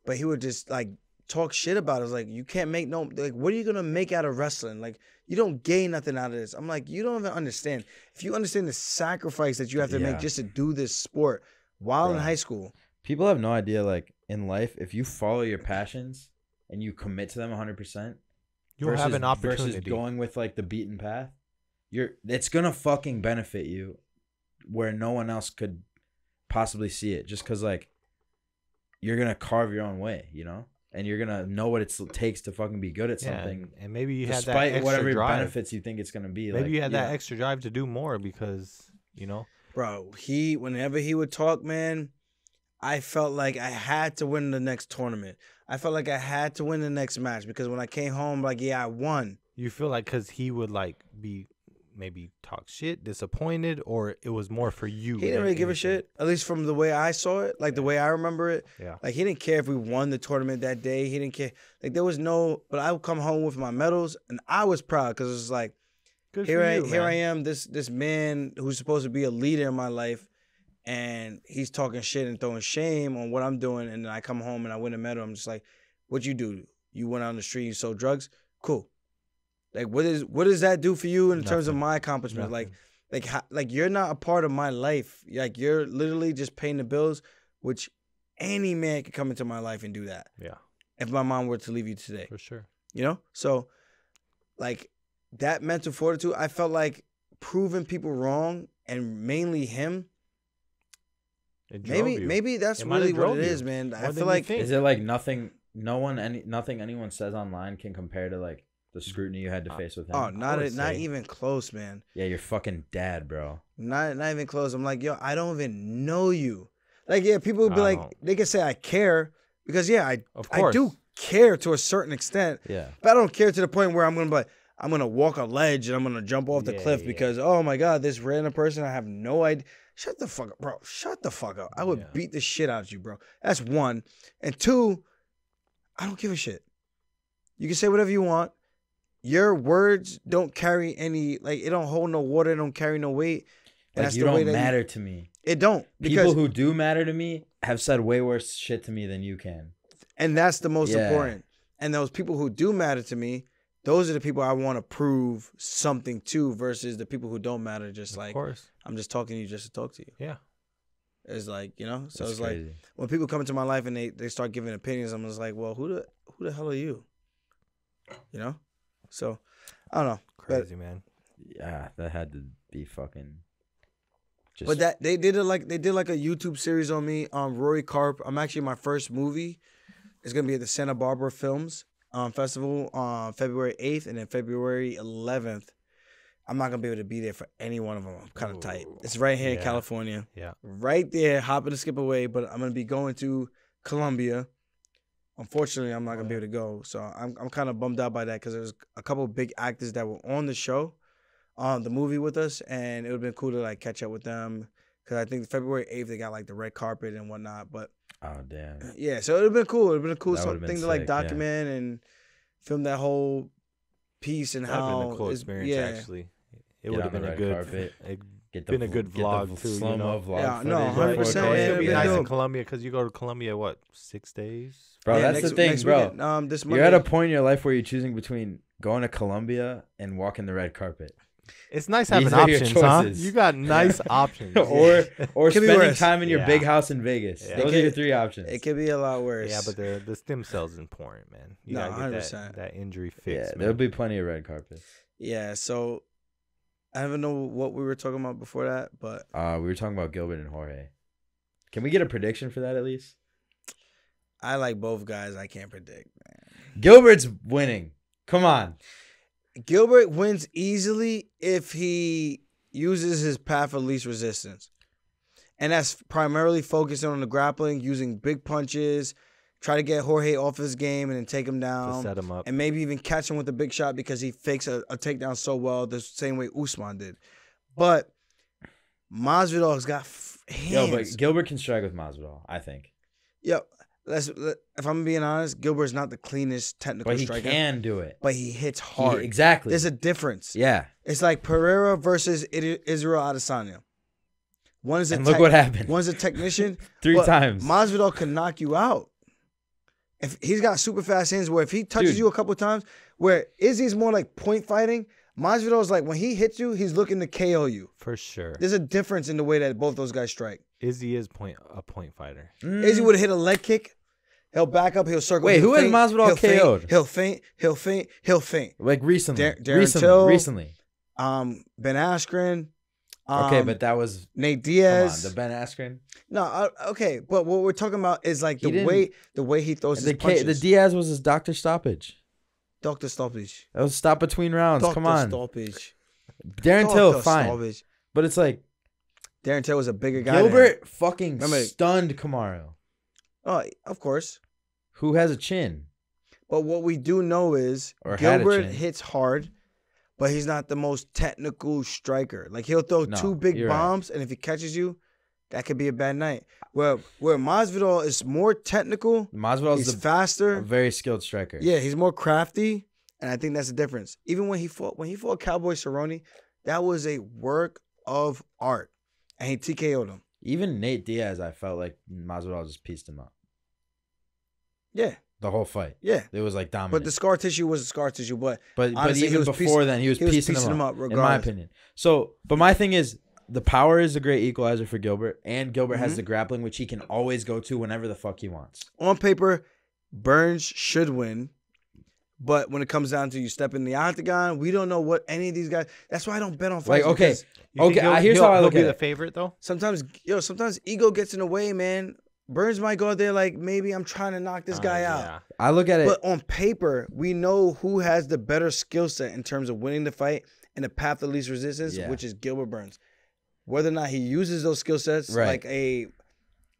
but he would just like talk shit about us. Like, you can't make no, like, what are you gonna make out of wrestling? Like, you don't gain nothing out of this. I'm like, you don't even understand. If you understand the sacrifice that you have to make just to do this sport while in high school. People have no idea, like, in life, if you follow your passions and you commit to them 100%, you'll have an opportunity. Versus going with like the beaten path, it's gonna fucking benefit you where no one else could possibly see it. Just because like you're gonna carve your own way, you know, and you're gonna know what it takes to fucking be good at something. And maybe you had that despite extra whatever drive. benefits you think it's gonna be. Maybe like, you had that extra drive to do more because, you know, bro, whenever he would talk, man, I felt like I had to win the next tournament. I felt like I had to win the next match because when I came home, like, yeah, I won. You feel like because he would like be maybe talk shit, disappointed, or it was more for you? He didn't really give a shit, at least from the way I saw it, like the way I remember it. Yeah. Like, he didn't care if we won the tournament that day. He didn't care. Like, there was no, but I would come home with my medals, and I was proud because it was like, here I am, this man who's supposed to be a leader in my life, and he's talking shit and throwing shame on what I'm doing, and then I come home and I win a medal. I'm just like, what'd you do? You went out on the street, you sold drugs? Cool. Like, what does that do for you in terms of my accomplishments? Like you're not a part of my life. Like, you're literally just paying the bills, which any man could come into my life and do that. Yeah. If my mom were to leave you today. For sure. You know? So, like, that mental fortitude, I felt like proving people wrong, and mainly him. Maybe that's really what it is, man. I feel like, is it like nothing anyone says online can compare to like the scrutiny you had to face with him? Oh, not even close, man. Yeah, you're fucking dad, bro. Not even close. I'm like, yo, I don't even know you. Like, yeah, people would be like, they can say I care because, yeah, I do care to a certain extent. Yeah. But I don't care to the point where I'm gonna walk a ledge and I'm gonna jump off the cliff because, oh my God, this random person I have no idea. Shut the fuck up, bro. Shut the fuck up. I would beat the shit out of you, bro. That's one. And two, I don't give a shit. You can say whatever you want. Your words don't carry any, like, it don't hold no water, it don't carry no weight. And like, you don't matter to me. It don't. Because people who do matter to me have said way worse shit to me than you can. And that's the most important. And those people who do matter to me, those are the people I want to prove something to versus the people who don't matter. Just like, I'm just talking to you just to talk to you. Yeah. It's like, you know, so That's it's crazy. like when people come into my life and they start giving opinions, I'm just like, well, who the hell are you? You know? So, I don't know. Crazy, man. Yeah, that had to be fucking. But that they did like a YouTube series on me. Rory Karp. I'm actually my first movie. It's gonna be at the Santa Barbara Films Festival on February 8th and then February 11th. I'm not gonna be able to be there for any one of them. I'm kind of tight. It's right here in California. Yeah. Right there, hopping to skip away. But I'm gonna be going to Colombia. Unfortunately, I'm not gonna be able to go. So I'm kind of bummed out by that because there's a couple of big actors that were on the show, the movie with us, and it would have been cool to like catch up with them. Because I think February 8th they got like the red carpet and whatnot. But oh damn. Yeah, so it would have been cool. It would have been a cool thing to like sick, document and film that whole piece and That'd how been a cool experience actually. It would have been a good been a good vlog too, you know? Vlog yeah, no, 100%. It's gonna be nice in Colombia because you go to Colombia what 6 days? Bro, that's the thing, bro. Weekend, this Monday. You're at a point in your life where you're choosing between going to Colombia and walking the red carpet. It's nice having options, huh? You got nice options. or spending time in your big house in Vegas. Yeah. Those are your three options. It could be a lot worse. Yeah, but the stem cells is important, man. You gotta get that injury fixed. Yeah, man. there'll be plenty of red carpets. Yeah, so I don't know what we were talking about before that, but we were talking about Gilbert and Jorge. Can we get a prediction for that at least? I like both guys. I can't predict, man. Gilbert's winning. Come on. Gilbert wins easily if he uses his path of least resistance. And that's primarily focusing on the grappling, using big punches, try to get Jorge off his game and then take him down. To set him up. And maybe even catch him with a big shot because he fakes a takedown so well the same way Usman did. But Masvidal's got hands. Yo, but Gilbert can strike with Masvidal, I think. Yo, if I'm being honest, Gilbert's not the cleanest technical But he striker. can do it. But he hits hard. Exactly. There's a difference. Yeah. It's like Pereira versus Israel Adesanya. One is a And look what happened. One's a technician. 3 but times. Masvidal can knock you out. If he's got super fast hands, where if he touches you a couple times, where Izzy's more like point fighting, Masvidal's like when he hits you, he's looking to KO you. For sure. There's a difference in the way that both those guys strike. Izzy is a point fighter. Izzy would have hit a leg kick. He'll back up. He'll circle. Wait, he'll who has feint, Masvidal he'll feint, KO'd? He'll feint. He'll feint. He'll feint. Like recently. Darren Till, Recently. Ben Askren. Okay, but that was Nate come Diaz. on, the Ben Askren. No, okay, but what we're talking about is like He the way he throws his The punches. Diaz was his doctor stoppage. Dr. Stoppage. That was stop between rounds. Dr. Come on. Stoppage. Darren Till, Dr. fine. Stoppage. But it's like Darren Till was a bigger guy. than him. Gilbert fucking Remember- stunned Kamaru, Oh, of course. who has a chin. But what we do know is Or had a Gilbert chin. hits hard, but he's not the most technical striker. Like he'll throw No, two big you're right. bombs, and if he catches you, that could be a bad night. Where Masvidal is more technical, Masvidal's he's a faster. very skilled striker. Yeah, he's more crafty, and I think that's the difference. Even when he fought Cowboy Cerrone, that was a work of art, and he TKO'd him. Even Nate Diaz, I felt like Masvidal just pieced him up. Yeah, The whole fight. yeah. It was like dominant. But the scar tissue was scar tissue. But honestly, even before then, he was piecing them up, in my regardless. opinion. So, but my thing is, the power is a great equalizer for Gilbert, and Gilbert has the grappling, which he can always go to whenever the fuck he wants. On paper, Burns should win. But when it comes down to you step in the octagon, we don't know what any of these guys. That's why I don't bet on fights. Like, okay, because okay. Here's how I look he'll at be it. the favorite though. Sometimes ego gets in the way, man. Burns might go out there like maybe I'm trying to knock this guy out. Yeah. I look at it. But on paper, we know who has the better skill set in terms of winning the fight and the path of least resistance, Yeah. which is Gilbert Burns. Whether or not he uses those skill sets, Right. like a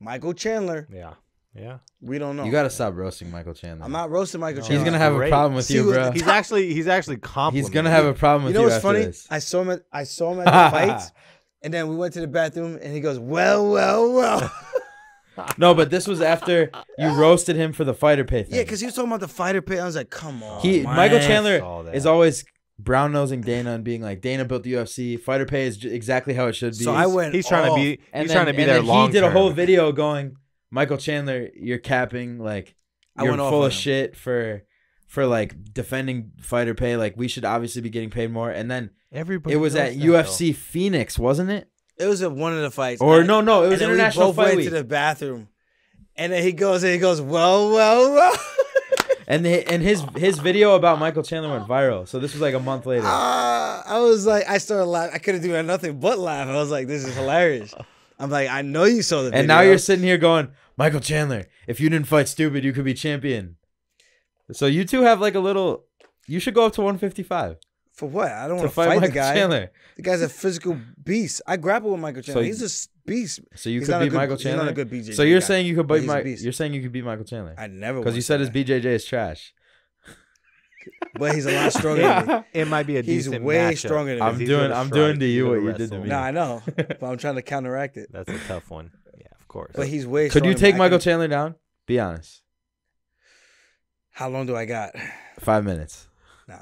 Michael Chandler, Yeah. Yeah. we don't know. You got to stop roasting Michael Chandler. I'm not roasting Michael He's Chandler. gonna have a Great. problem with See you, what- bro. He's actually complimenting. He's gonna have a problem with You you. know what's after funny? this. I saw him at the fights, and then we went to the bathroom, and he goes, well. No, but this was after you roasted him for the fighter pay thing. Yeah, because he was talking about the fighter pay. I was like, come on. Michael saw Chandler that. is always brown nosing Dana and being like, Dana built the UFC. Fighter pay is exactly how it should be. So I went. He's trying to off. be. And He's then, trying to be and there then long he did a whole term. video going, Michael Chandler, you're capping, like I you're went off full on of him. shit for like defending fighter pay. Like we should obviously be getting paid more. And then Everybody. it was knows at that, UFC Phoenix, wasn't it? It was at one of the fights. Or And- no, it was and then International we both Fight went Week. to the bathroom, and then he goes, well. And his video about Michael Chandler went viral. So this was like a month later. I was like, I started laughing. I couldn't do nothing but laugh. I was like, this is hilarious. I'm like, I know you saw the video. And now you're sitting here going, Michael Chandler, if you didn't fight stupid, you could be champion. So you two have like a little. You should go up to 155 For what? I don't to want to fight fight the Michael guy. Chandler. The guy's a physical beast. I grapple with Michael Chandler. So- He's a beast. So you He's could not a beat good- Michael he's Chandler. not a good BJJ So you're guy, saying you could but beat he's a Mike? beast. You're saying you could beat Michael Chandler I never. because you said his BJJ is trash. But he's a lot stronger than me. It might be a He's decent way matchup. stronger than me. I'm He's doing- gonna I'm strike, doing to he's you gonna what you did to wrestle. me. Nah, I know. But I'm trying to counteract it. That's a tough one. Yeah, of course. But he's way Could stronger you than me. take Michael Chandler down? Be honest. How long do I got? 5 minutes. Nah.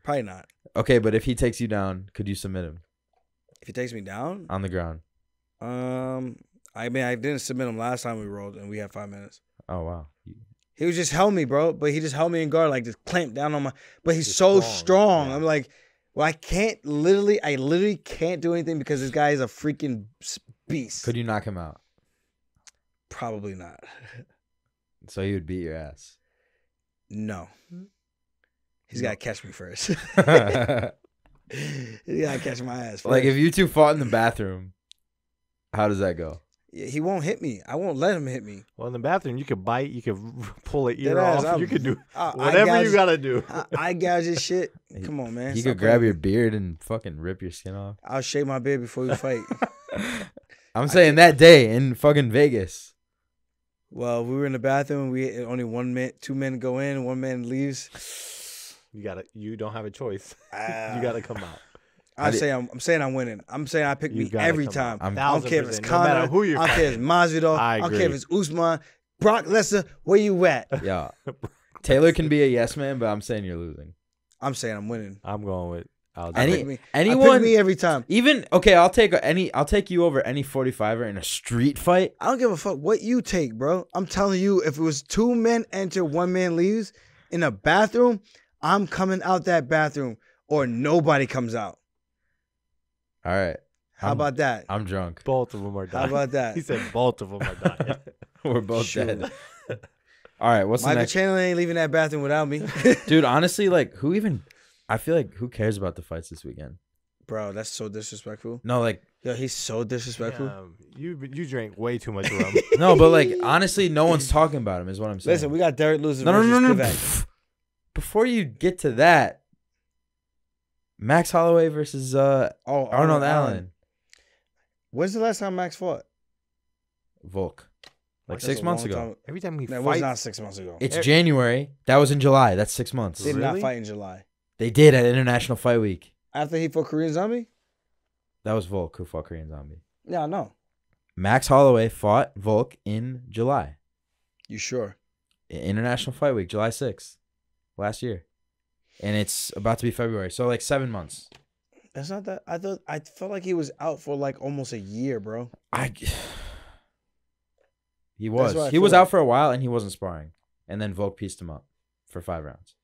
Probably not. Okay, but if he takes you down, could you submit him If he takes me down, on the ground? I mean, I didn't submit him last time we rolled, and we had 5 minutes. Oh wow. He was just held me, bro. But he just held me in guard, like just clamped down on my. But he's He's so strong, strong. yeah. I'm like, well, I literally can't do anything because this guy is a freaking beast. Could you knock him out? Probably not. So he would beat your ass. No. He's got to catch me first. He's got to catch my ass first. Like if you two fought in the bathroom, how does that go? He won't hit me. I won't let him hit me. well, in the bathroom, you could bite. You could pull an ear Deadass, off. You could do I whatever gouge- you gotta do. I gouge his shit. Come on, man. He Stop could grab playing your with beard and fucking rip your skin off. me. I'll shave my beard before we fight. I'm saying that day in fucking Vegas. Well, we were in the bathroom. We had only 1 minute, 2 men go in, 1 man leaves. You don't have a choice. Ah. You gotta come out. I'm saying I'm winning. I'm saying I pick You me gotta every come time. out. I'm- I don't care if it's 1000%, no matter Conor. who you're I don't care if it's fighting. Masvidal. I I don't care if agree. it's Usman. Brock Lesnar, where you at? Yeah. Taylor can be a yes man, but I'm saying you're losing. I'm saying I'm winning. I'm going with Aljo. Anyone? I pick me every time. Even okay, I'll take you over any 45er in a street fight. I don't give a fuck what you take, bro. I'm telling you, if it was 2 men enter, 1 man leaves in a bathroom, I'm coming out that bathroom or nobody comes out. All right. How about that? I'm drunk. Both of them are dying. How about that? He said both of them are dying. We're both Sure. dead. All right, what's the Michael next? Chandler ain't leaving that bathroom without me. Dude, honestly, like, I feel like who cares about the fights this weekend? Bro, that's so disrespectful. No, like, Yo, he's so disrespectful. You drank way too much rum. no, but like, honestly, no one's talking about him, is what I'm saying. Listen, we got Derek losing no. versus Spivak. Before you get to that, Max Holloway versus Arnold Allen. When's the last time Max fought? Volk. Like That's 6 a months long ago. time. Every time he That was fights, not 6 months ago. It's January. That was in July. That's 6 months. They did not Really? fight in July. They did at International Fight Week. After he fought Korean Zombie? That was Volk who fought Korean Zombie. Yeah, I know. Max Holloway fought Volk in July. You sure? International Fight Week, July 6th, last year. And it's about to be February. So like 7 months. That's not that. I felt like he was out for like almost a year, bro. He was. what I He was feel out for a while and he wasn't sparring. And then Volk pieced him up for 5 rounds.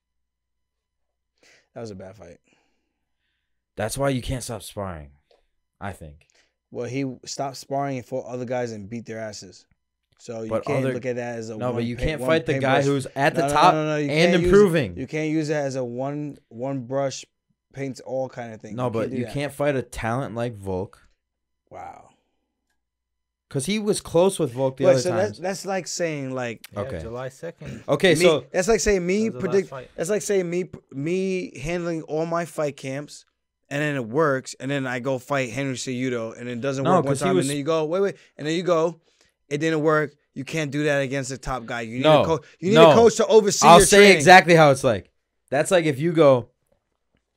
That was a bad fight. That's why you can't stop sparring, I think. Well, he stopped sparring and fought other guys and beat their asses. So you But can't other- look at that as a No, one but you paint- can't one fight the guy paintbrush. who's at the No, top you and can't use- improving. You can't use it as a one brush paints all kind of thing. No, but do you that. can't fight a talent like Volk. Wow. Because he was close with Volk the Wait, other so times. that's like saying like yeah, Okay. July 2nd. Okay, so that's like saying me That was the last predict. fight. That's like saying me handling all my fight camps, and then it works, and then I go fight Henry Cejudo, and it doesn't No, work one 'cause he time, was- and then you go wait, and then you go, it didn't work. You can't do that against the top guy. You need No. a coach. You need No. a coach to oversee. I'll your say training. exactly how it's like. That's like if you go,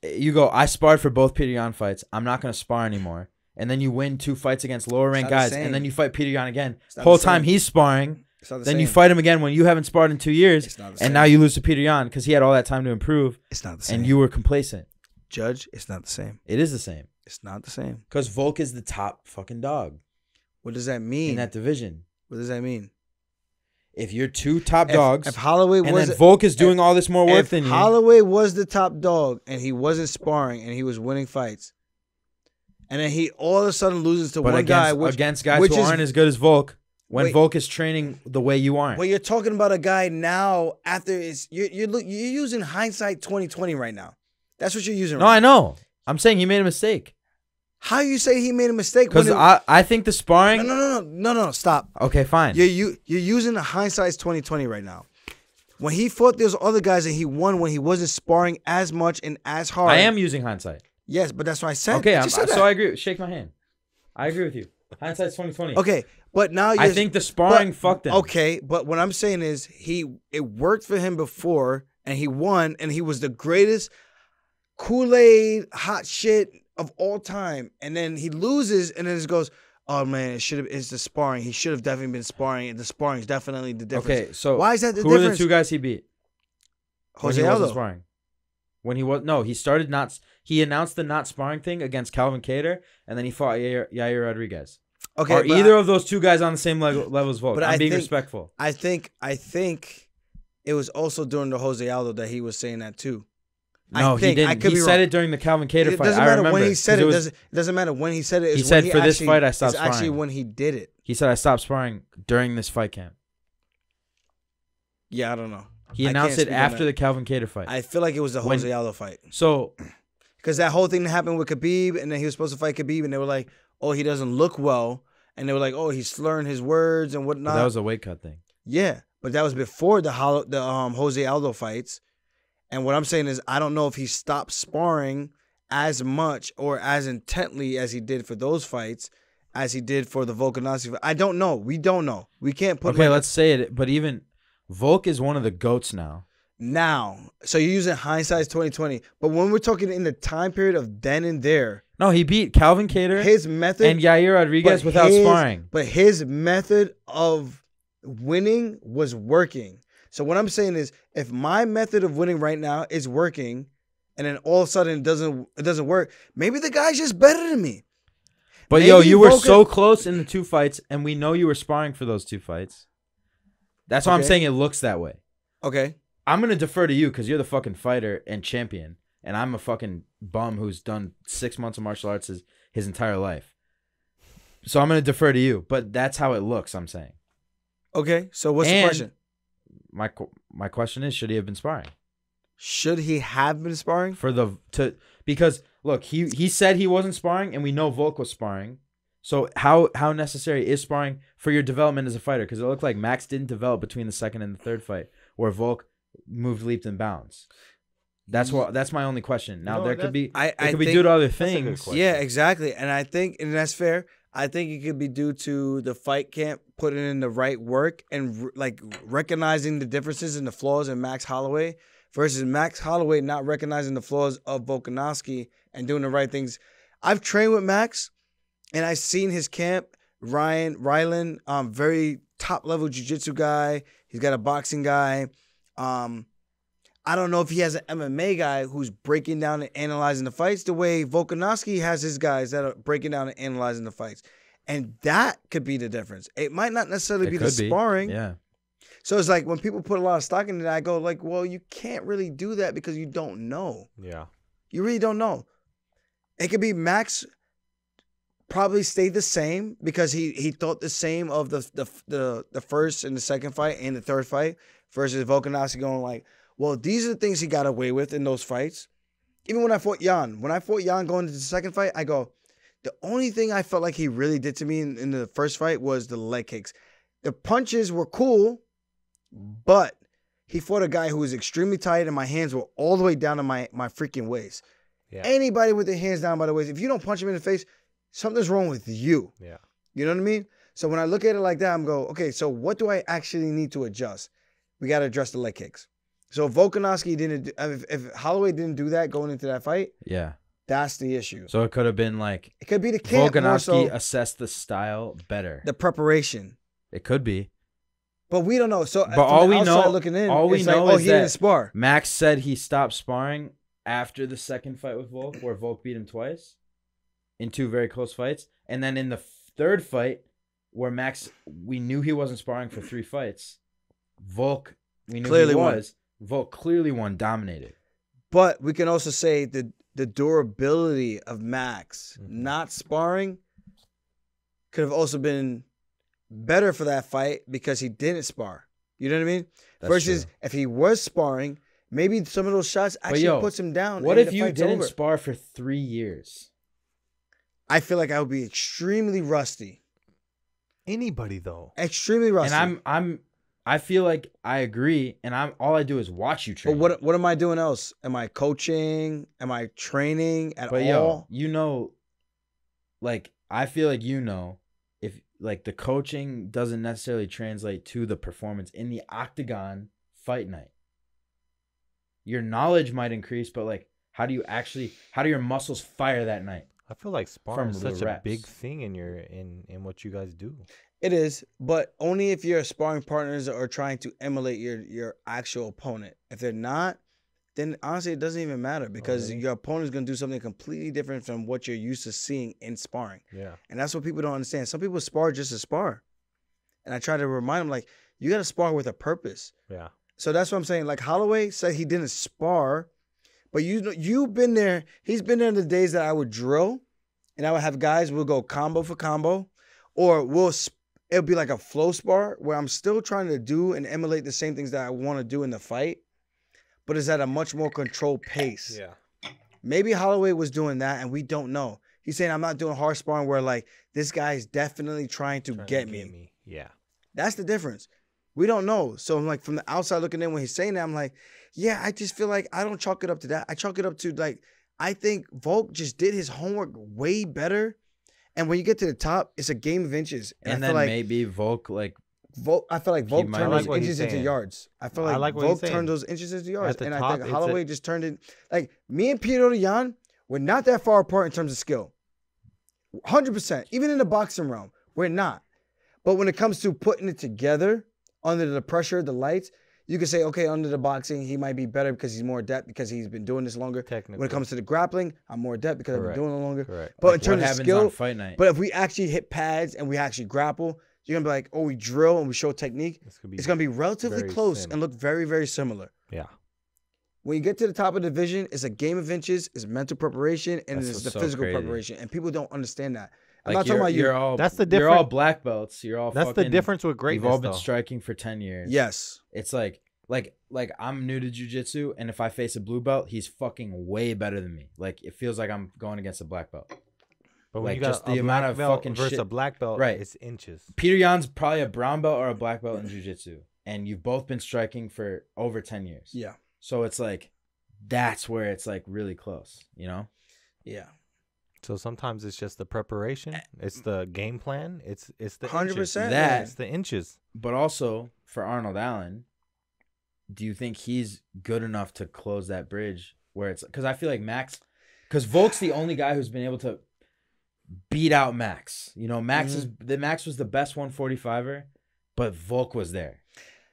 I sparred for both Peter Yan fights. I'm not going to spar anymore. And then you win 2 fights against lower ranked not the guys. same. And then you fight Peter Yan again. not Whole the time same. he's sparring. It's not the Then you same. fight him again when you haven't sparred in 2 years. It's not the And same. now you lose to Peter Yan because he had all that time to improve. It's not the same. And you were complacent. Judge, it's not the same. It is the same. It's not the same. Because Volk is the top fucking dog What does that mean? in that division. What does that mean? If you're 2 top dogs, If Holloway and was then Volk is doing all this more work if than you. Holloway was the top dog and he wasn't sparring and he was winning fights, and then he all of a sudden loses to But one guy, against guys which who is- aren't as good as Volk, when Wait. Volk is training the way you aren't. Well, you're talking about a guy now after you're using hindsight 2020 right now. That's what you're using. No, right I know. I'm saying he made a mistake. How you say he made a mistake? Because I think the sparring. No, stop. Okay, fine. You're using the hindsight's 2020 right now. When he fought those other guys and he won when he wasn't sparring as much and as hard. I am using hindsight. Yes, but that's what I said. Okay, I just said so that. I agree. Shake my hand. I agree with you. Hindsight's 2020. Okay, but now I think the sparring fucked him. Okay, but what I'm saying is it worked for him before and he won and he was the greatest Kool-Aid hot shit of all time. And then he loses and then it goes, oh man, it's the sparring. He should have definitely been sparring. And the sparring is definitely the difference. Okay, so why is that the who difference? are the 2 guys he beat? Jose when he wasn't Aldo. sparring. When he was he started not. He announced the not sparring thing against Calvin Kattar, and then he fought Yair Rodriguez. Okay, Are but either of those 2 guys on the same level as Volk? but I'm I being think- respectful. I think it was also during the Jose Aldo that he was saying that too. No, he didn't. He said it during the Calvin Kattar It fight. doesn't I matter remember. when he said 'cause it. It doesn't matter when he said it. He It's said when for this actually- fight I stopped It's actually sparring. when he did it. He said I stopped sparring during this fight camp. Yeah, I don't know. He I announced can't it speak on after that. the Calvin Kattar fight. I feel like it was the When- Jose Aldo fight. So Because that whole thing that happened with Khabib, and then he was supposed to fight Khabib, and they were like, oh, he doesn't look well. And they were like, oh, he's slurring his words and whatnot. that was a weight cut thing. Yeah, but that was before the Jose Aldo fights. And what I'm saying is I don't know if he stopped sparring as much or as intently as he did for those fights as he did for the Volkanovski fight. I don't know. We don't know. We can't put Okay, let's say it. But even Volk is one of the GOATs now. now. So you're using hindsight's 2020. But when we're talking in the time period of then and there, No, he beat Calvin Kattar his method and Yair Rodriguez but without his- sparring. But his method of winning was working. So what I'm saying is, if my method of winning right now is working, and then all of a sudden it doesn't work, maybe the guy's just better than me. But Maybe yo, you were Volkan- so close in the 2 fights, and we know you were sparring for those 2 fights. That's why I'm saying it looks that way. Okay. I'm gonna defer to you because you're the fucking fighter and champion, and I'm a fucking bum who's done 6 months of martial arts his entire life. So I'm gonna defer to you, but that's how it looks. I'm saying. Okay. So what's the question? My question is, should he have been sparring? Should he have been sparring? Because look, he said he wasn't sparring, and we know Volk was sparring. So how necessary is sparring for your development as a fighter? Because it looked like Max didn't develop between the 2nd and the 3rd fight, where Volk moved leaps and bounds. That's my only question. Now there could be due to other things. Yeah, exactly. And I think, and that's fair. I think it could be due to the fight camp putting in the right work and like recognizing the differences and the flaws in Max Holloway versus Max Holloway not recognizing the flaws of Volkanovski and doing the right things. I've trained with Max, and I've seen his camp. Rylan, very top level jiu-jitsu guy. He's got a boxing guy. I don't know if he has an MMA guy who's breaking down and analyzing the fights the way Volkanovski has his guys that are breaking down and analyzing the fights. And that could be the difference. It might not necessarily be the sparring. Yeah. So it's like when people put a lot of stock in it, I go like, well, you can't really do that because you don't know. Yeah. You really don't know. It could be Max probably stayed the same because he thought the same of the first and the second fight and the third fight versus Volkanovski going like, well, these are the things he got away with in those fights. Even when I fought Jan. When I fought Jan going into the second fight, I go, the only thing I felt like he really did to me in the first fight was the leg kicks. The punches were cool, but he fought a guy who was extremely tight and my hands were all the way down to my freaking waist. Yeah. Anybody with their hands down by the waist, if you don't punch him in the face, something's wrong with you. Yeah. You know what I mean? So when I look at it like that, I'm go, okay, so what do I actually need to adjust? We got to address the leg kicks. So if Volkanovski didn't, if Holloway didn't do that going into that fight, yeah, that's the issue. So it could have been like it could be the camp Volkanovski assessed the style better, the preparation. It could be, but we don't know. So, but all we know, looking in, all we know is he didn't spar. Max said he stopped sparring after the second fight with Volk, where Volk beat him twice in 2 very close fights, and then in the 3rd fight, where Max, we knew he wasn't sparring for 3 fights. Volk, we knew clearly he was. Volk clearly won, dominated. But we can also say the durability of Max not sparring could have also been better for that fight because he didn't spar. You know what I mean? That's versus true. If he was sparring, maybe some of those shots actually puts him down. What if you didn't spar for 3 years? I feel like I would be extremely rusty. Anybody though, extremely rusty. And I feel like I agree, and all I do is watch you train. But what am I doing else? Am I coaching? Am I training at all? Yo, you know, like I feel like if like the coaching doesn't necessarily translate to the performance in the octagon fight night. Your knowledge might increase, but like how do your muscles fire that night? I feel like sparring is such a big thing in what you guys do. It is, but only if your sparring partners are trying to emulate your actual opponent. If they're not, then honestly it doesn't even matter because your opponent is going to do something completely different from what you're used to seeing in sparring. Yeah. And that's what people don't understand. Some people spar just to spar. And I try to remind them, like, you got to spar with a purpose. Yeah. So that's what I'm saying. Like, Halloway said he didn't spar, but you've been there. He's been there in the days that I would drill, and I would have guys, we'll go combo for combo, or it'll be like a flow spar where I'm still trying to do and emulate the same things that I want to do in the fight, but it's at a much more controlled pace. Yeah. Maybe Halloway was doing that, and we don't know. He's saying, I'm not doing hard sparring where, like, this guy is definitely trying to get me. Yeah. That's the difference. We don't know. So I'm like, from the outside looking in, when he's saying that, I'm like, yeah, I just feel like I don't chalk it up to that. I chalk it up to, like, I think Volk just did his homework way better. And when you get to the top, it's a game of inches. And then maybe Volk, like... I feel like Volk turned those inches into yards. I feel like Volk turned those inches into yards. And I think Halloway just turned it... Like, me and Peter Yan were not that far apart in terms of skill. 100%. Even in the boxing realm, we're not. But when it comes to putting it together under the pressure, the lights, you could say, okay, under the boxing, he might be better because he's more adept because he's been doing this longer. Technically. When it comes to the grappling, I'm more adept because I've been doing it longer. Correct. But in Like, terms what of happens skill, on fight night? but if we actually hit pads and we actually grapple, you're going to be like, oh, we drill and we show technique. It's going to be relatively very close sim. and look very, very similar. Yeah. When you get to the top of the division, it's a game of inches, it's mental preparation, and That's it's the what's so physical crazy. preparation. And people don't understand that. I'm Like, not talking about you. You're all, That's the You're all difference. black belts. You're all. That's the fucking, difference with greatness. You've all been though. striking for 10 years. Yes. It's like I'm new to jiu-jitsu, and if I face a blue belt, he's fucking way better than me. Like, it feels like I'm going against a black belt. But when like, you got just a the amount black of belt fucking versus shit. a black belt, Right. it's inches. Peter Yan's probably a brown belt or a black belt in jiu-jitsu, and you've both been striking for over 10 years. Yeah. So it's like, that's where it's like really close, you know? Yeah. So sometimes it's just the preparation, it's the game plan, it's the 100%. inches. That- It's the inches. But also, for Arnold Allen, do you think he's good enough to close that bridge where it's... Because I feel like Max... Because Volk's the only guy who's been able to beat out Max. You know, Max was the best 145er, but Volk was there.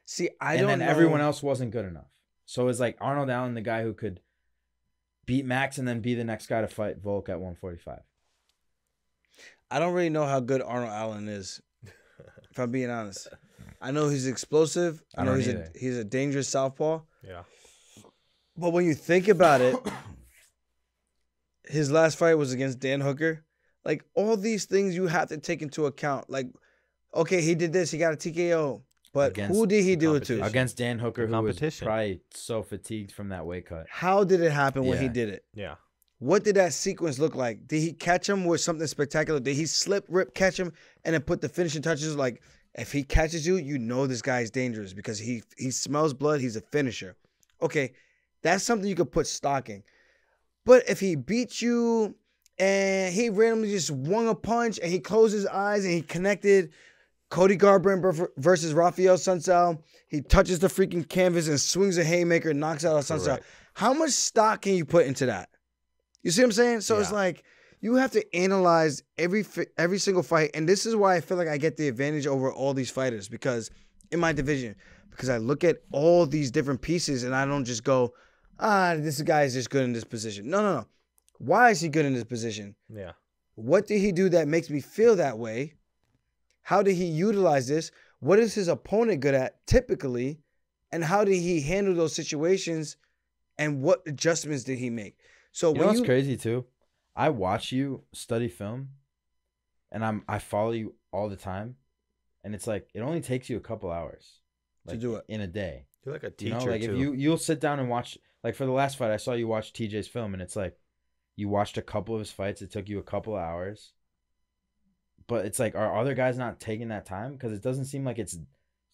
See, And then everyone else wasn't good enough. So it's like Arnold Allen, the guy who could beat Max and then be the next guy to fight Volk at 145. I don't really know how good Arnold Allen is, if I'm being honest. I know he's explosive. I know don't he's a dangerous southpaw. Yeah. But when you think about it, his last fight was against Dan Hooker. Like, all these things you have to take into account. Like, okay, he did this. He got a TKO. But Against who did he do it to? competition. Against Dan Hooker, who was competition. probably so fatigued from that weight cut. How did it happen when he Yeah. did it? Yeah. What did that sequence look like? Did he catch him with something spectacular? Did he slip, rip, catch him, and then put the finishing touches? Like, if he catches you, you know this guy's dangerous because he smells blood. He's a finisher. Okay, that's something you could put stock in. But if he beats you and he randomly just swung a punch and he closed his eyes and he connected Cody Garbrandt versus Rafael Sunsao, he touches the freaking canvas and swings a haymaker and knocks out a Sunsao. Correct. How much stock can you put into that? You see what I'm saying? So it's Yeah. like you have to analyze every single fight, and this is why I feel like I get the advantage over all these fighters because in my division, because I look at all these different pieces and I don't just go, this guy is just good in this position. No. Why is he good in this position? Yeah. What did he do that makes me feel that way? How did he utilize this? What is his opponent good at typically? And how did he handle those situations? And what adjustments did he make? So You know what's crazy too? I watch you study film, and I follow you all the time, and it's like it only takes you a couple hours To do it. in a day. You're like a You teacher know, like too. if you'll sit down and watch, like for the last fight, I saw you watch TJ's film, and it's like you watched a couple of his fights. It took you a couple of hours, but it's like, are other guys not taking that time? Because it doesn't seem like it's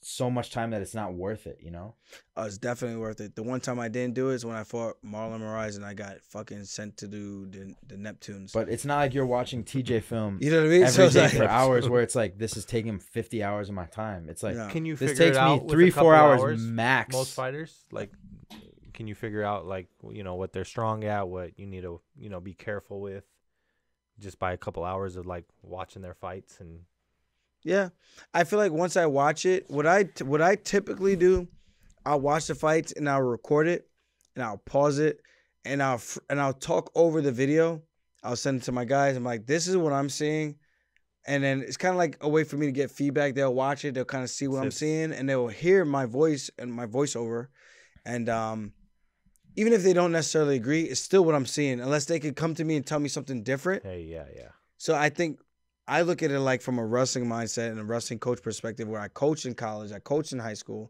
so much time that it's not worth it. You know? It's definitely worth it. The one time I didn't do it is when I fought Marlon Moraes and I got fucking sent to do the Neptunes. But it's not like you're watching TJ film you know what I mean? every it's day like, for hours, where it's like this is taking 50 hours of my time. It's like Yeah. Can you this figure takes it out me with a 3-4 couple hours max. Most fighters, like, can you figure out like what they're strong at, what you need to be careful with, just by a couple hours of like watching their fights and. Yeah, I feel like once I watch it, what I typically do, I'll watch the fights and I'll record it, and I'll pause it, and I'll talk over the video. I'll send it to my guys. I'm like, this is what I'm seeing, and then it's kind of like a way for me to get feedback. They'll watch it, they'll kind of see what I'm seeing, and they'll hear my voice and my voiceover, and even if they don't necessarily agree, it's still what I'm seeing, unless they could come to me and tell me something different. Hey, yeah. So I think I look at it like from a wrestling mindset and a wrestling coach perspective, where I coached in college, I coached in high school.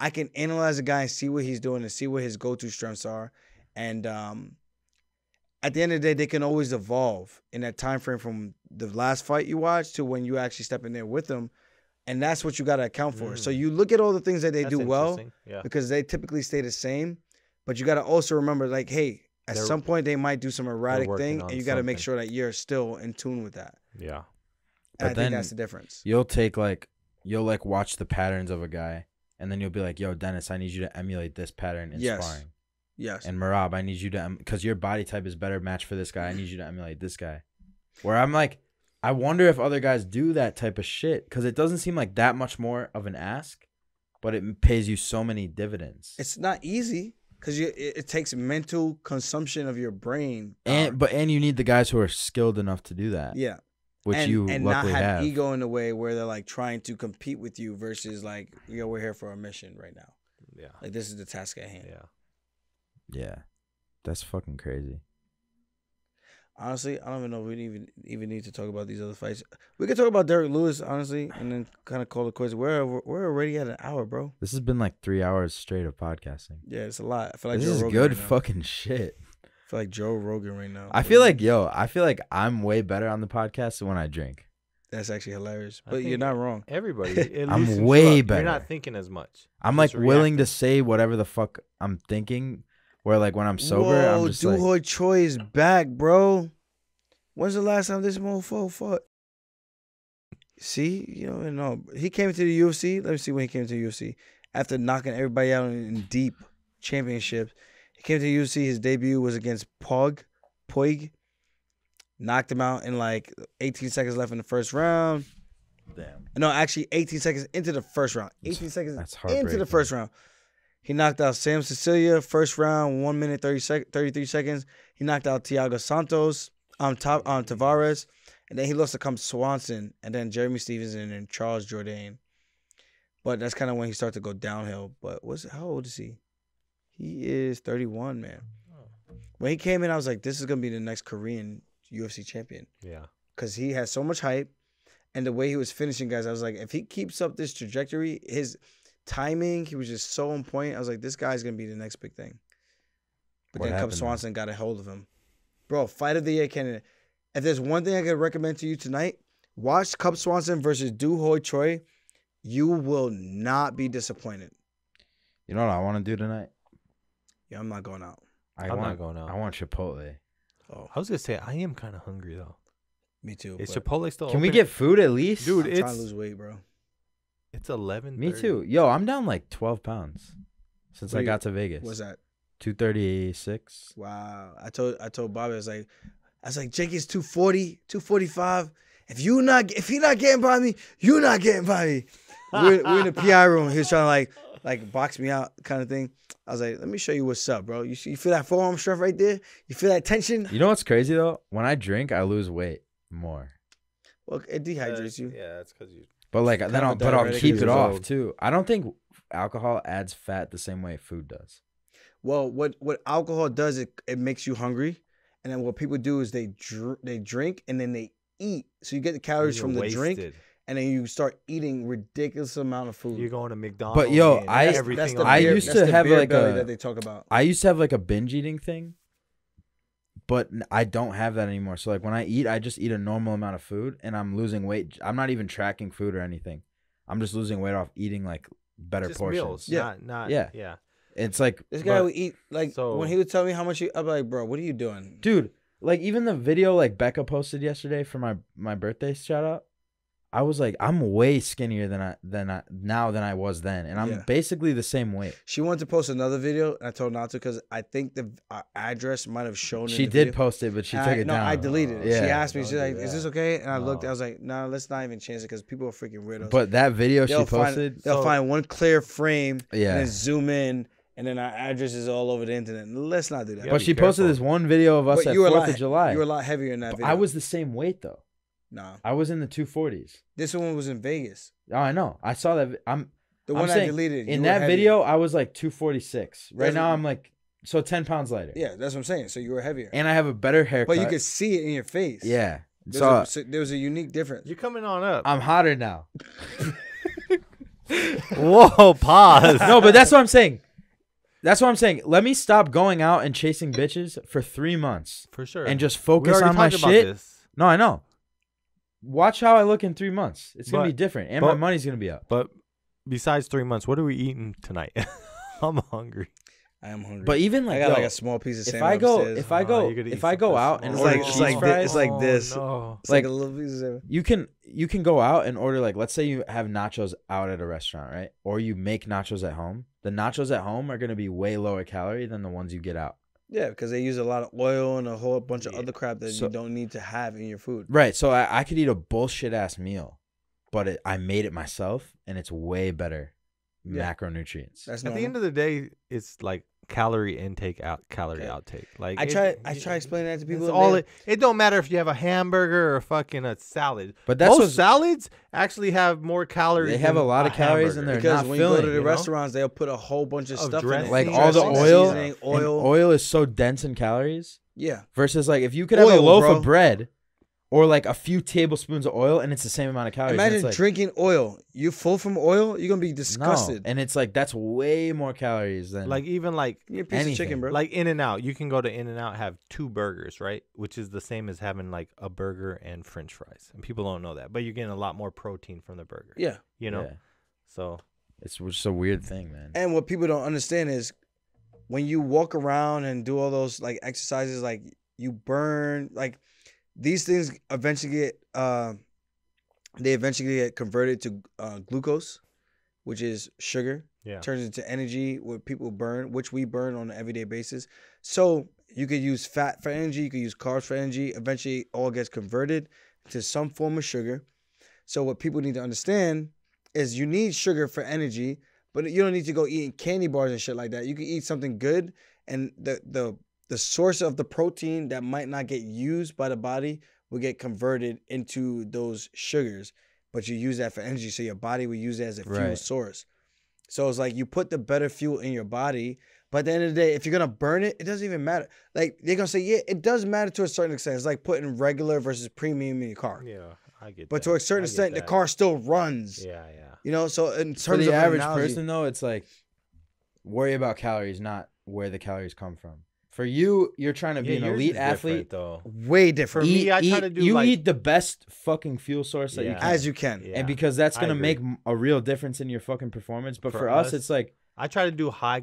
I can analyze a guy and see what he's doing and see what his go-to strengths are. And at the end of the day, they can always evolve in that time frame from the last fight you watched to when you actually step in there with them. And that's what you got to account for. So you look at all the things that they That's do well, interesting. Yeah. because they typically stay the same. But you got to also remember, like, hey, at some point they might do some erratic working thing, on and you got to make something. sure that you're still in tune with that. Yeah. And I But think then that's the difference. You'll watch the patterns of a guy, and then you'll be like, yo, Dennis, I need you to emulate this pattern in Yes. sparring. Yes. And Marab, I need you to, because your body type is better match for this guy. I need you to emulate this guy. Where I'm like, I wonder if other guys do that type of shit, because it doesn't seem like that much more of an ask. but it pays you so many dividends. It's not easy because it takes mental consumption of your brain. And you need the guys who are skilled enough to do that. Yeah. Which and you not luckily have have. ego in the way where they're like trying to compete with you versus like, we're here for a mission right now. Yeah. Like this is the task at hand. Yeah. Yeah. That's fucking crazy. Honestly, I don't even know if we even need to talk about these other fights. We could talk about Derek Lewis, honestly, and then kind of call it quits. We're already at an hour, bro. This has been like 3 hours straight of podcasting. Yeah, it's a lot. I feel like This Joe is Rogan good right now. fucking shit. I feel like Joe Rogan right now. I feel like I'm way better on the podcast when I drink. That's actually hilarious. I But think you're not wrong. Everybody. I'm way You're better. not thinking as much. I'm Just like willing to reacting. say whatever the fuck I'm thinking. Where like when I'm sober, Whoa, I'm just like, Duhoy Choi is back, bro. When's the last time this mofo fought? See, you don't know. He came into the UFC. Let me see when he came to the UFC. After knocking everybody out in deep championships, he came to the UFC. His debut was against Puig. Knocked him out in like 18 seconds left in the first round. damn. No, actually 18 seconds into the first round. 18 seconds That's into the heartbreaking. first round. He knocked out Sam Cecilia, first round, 1 minute 33 seconds. He knocked out Thiago Santos, Tavares, and then he lost to Come Swanson, and then Jeremy Stevenson and Charles Jourdain. But that's kind of when he started to go downhill. But how old is he? He is 31, man. When he came in, I was like, this is going to be the next Korean UFC champion. Yeah. Because he had so much hype, and the way he was finishing guys, I was like, if he keeps up this trajectory, his timing, he was just so on point. I was like, this guy's going to be the next big thing. But What then Cub happened, Swanson got a hold of him. Bro, fight of the year candidate. If there's one thing I could recommend to you tonight, watch Cub Swanson versus Du Hoi Choi. You will not be disappointed. You know what I want to do tonight? Yeah, I'm not going out. I'm not going out. I want Chipotle. Oh, I was gonna say I am kind of hungry though. me too. Is but Chipotle still? Can we open? get food at least? Dude, I'm trying to it's lose weight, bro. it's 11. Me too. Yo, I'm down like 12 pounds since What I do you- got to Vegas. What's that? 236. Wow. I told Bobby, I was like, Jake is 240, 245. If he not getting by me, you not getting by me. We're in the PI room. He was trying to like box me out kind of thing. I was like, let me show you what's up, bro. You feel that forearm strength right there? You feel that tension? You know what's crazy though? When I drink, I lose weight more. Well, it dehydrates you. Yeah, that's because you. But like Kind then of I'll a but I'll diuretic keep as it well. off too. I don't think alcohol adds fat the same way food does. Well, what alcohol does, it makes you hungry. And then what people do is they drink and then they eat. So you get the calories You're from the drink. wasted. And then you start eating ridiculous amount of food. You're going to McDonald's. But yo, and I- everything That's the on I beer, used that's to the have beer like belly a- that they talk about. I used to have like a binge eating thing, but I don't have that anymore. So like when I eat, I just eat a normal amount of food and I'm losing weight. I'm not even tracking food or anything. I'm just losing weight off eating like better just portions. meals. Yeah. Not Yeah. yeah. It's like, This guy But- would eat like so- when he would tell me how much I'm like, bro, what are you doing? dude, like even the video like Becca posted yesterday for my birthday shout out, I was like, I'm way skinnier than I was then, and I'm Yeah. basically the same weight. She wanted to post another video, and I told her not to because I think the address might have shown. She in the did video. post it, but she And took I- it no, down. I deleted it. Yeah. She asked me, she's Don't like, do "Is that. this okay?" And I looked. No. I was like, "No, let's not even chance it because people are freaking weirdos." But that video they'll she posted, they'll So- find one clear frame, Yeah. and then zoom in, and then our address is all over the internet. Let's not do that. Yeah, but be she posted careful. this one video of us But at you were 4th of July. You were a lot heavier in that But video. I was the same weight though. Nah, I was in the 240s. this one was in Vegas. Oh, I know. I saw that. The I'm one I saying, deleted. in you were that heavier. video, I was like 246. Right That's- now, I'm like 10 pounds lighter. Yeah, that's what I'm saying. So you were heavier, And I have a better haircut. but you could see it in your face. Yeah. So there was a unique difference. You're coming on up. I'm hotter now. Whoa, pause. No, but that's what I'm saying. That's what I'm saying. Let me stop going out and chasing bitches for 3 months For sure. and just We focus already on my talked about shit. this. No, I know. Watch how I look in 3 months. It's gonna But- be different, and my but- money's gonna be up. But besides 3 months, what are we eating tonight? I'm hungry. I am hungry. But even like, I got yo, like a small piece of if salmon I go, upstairs. if I go, you're gonna if eat I go something out and It's order like- cheese it's like fries, it's like this. No. It's like like- a little piece of salmon. you can go out and order, like, let's say you have nachos out at a restaurant, right? Or you make nachos at home. The nachos at home are gonna be way lower calorie than the ones you get out. Yeah, because they use a lot of oil and a whole bunch of other crap that So- you don't need to have in your food. Right. So I could eat a bullshit ass meal, but I made it myself, and it's way better macronutrients. That's At the end of the day, it's like calorie intake out, calorie outtake. Like I try explaining that to people. It's all it don't matter if you have a hamburger or fucking a salad. But that's most salads actually have more calories. They have a lot of calories in there. Because not when filling, you go to the you know? restaurants, they'll put a whole bunch of stuff in it. Like Dressing, all the oil. seasoning, oil. And oil is so dense in calories. Yeah. Versus like if you could have a Oil, loaf bro. of bread or like a few tablespoons of oil and it's the same amount of calories. Imagine like, drinking oil. You full from oil, you're gonna be disgusted. No. And it's like that's way more calories than like even like You're a piece of chicken, bro. like In-N-Out. You can go to In-N-Out, have 2 burgers, right? Which is the same as having like a burger and French fries. And people don't know that, but you're getting a lot more protein from the burger. Yeah. You know. Yeah. So it's just a weird thing, man. And what people don't understand is when you walk around and do all those like exercises, like you burn like these things eventually get converted to glucose, which is sugar. Yeah. Turns into energy, what people burn, which we burn on an everyday basis. So you could use fat for energy, you could use carbs for energy. Eventually, it all gets converted to some form of sugar. So what people need to understand is you need sugar for energy, but you don't need to go eating candy bars and shit like that. You can eat something good, and the source of the protein that might not get used by the body will get converted into those sugars, but you use that for energy, so your body will use it as a fuel source. So it's like you put the better fuel in your body, but at the end of the day, if you're gonna burn it, it doesn't even matter. Like they're gonna say, yeah, it does matter to a certain extent. It's like putting regular versus premium in your car. yeah, I get But that. to a certain I get extent, the that. car still runs. Yeah. You know, so in terms For of the an average analogy- person, though, it's like worry about calories, not where the calories come from. For you, you're trying to be an yours elite is different, athlete. though. way different For me, I try to do you like eat the best fucking fuel source that you Yeah. can. as you can. Yeah. And because that's I gonna agree. make a real difference in your fucking performance. But For for us, us, it's like I try to do high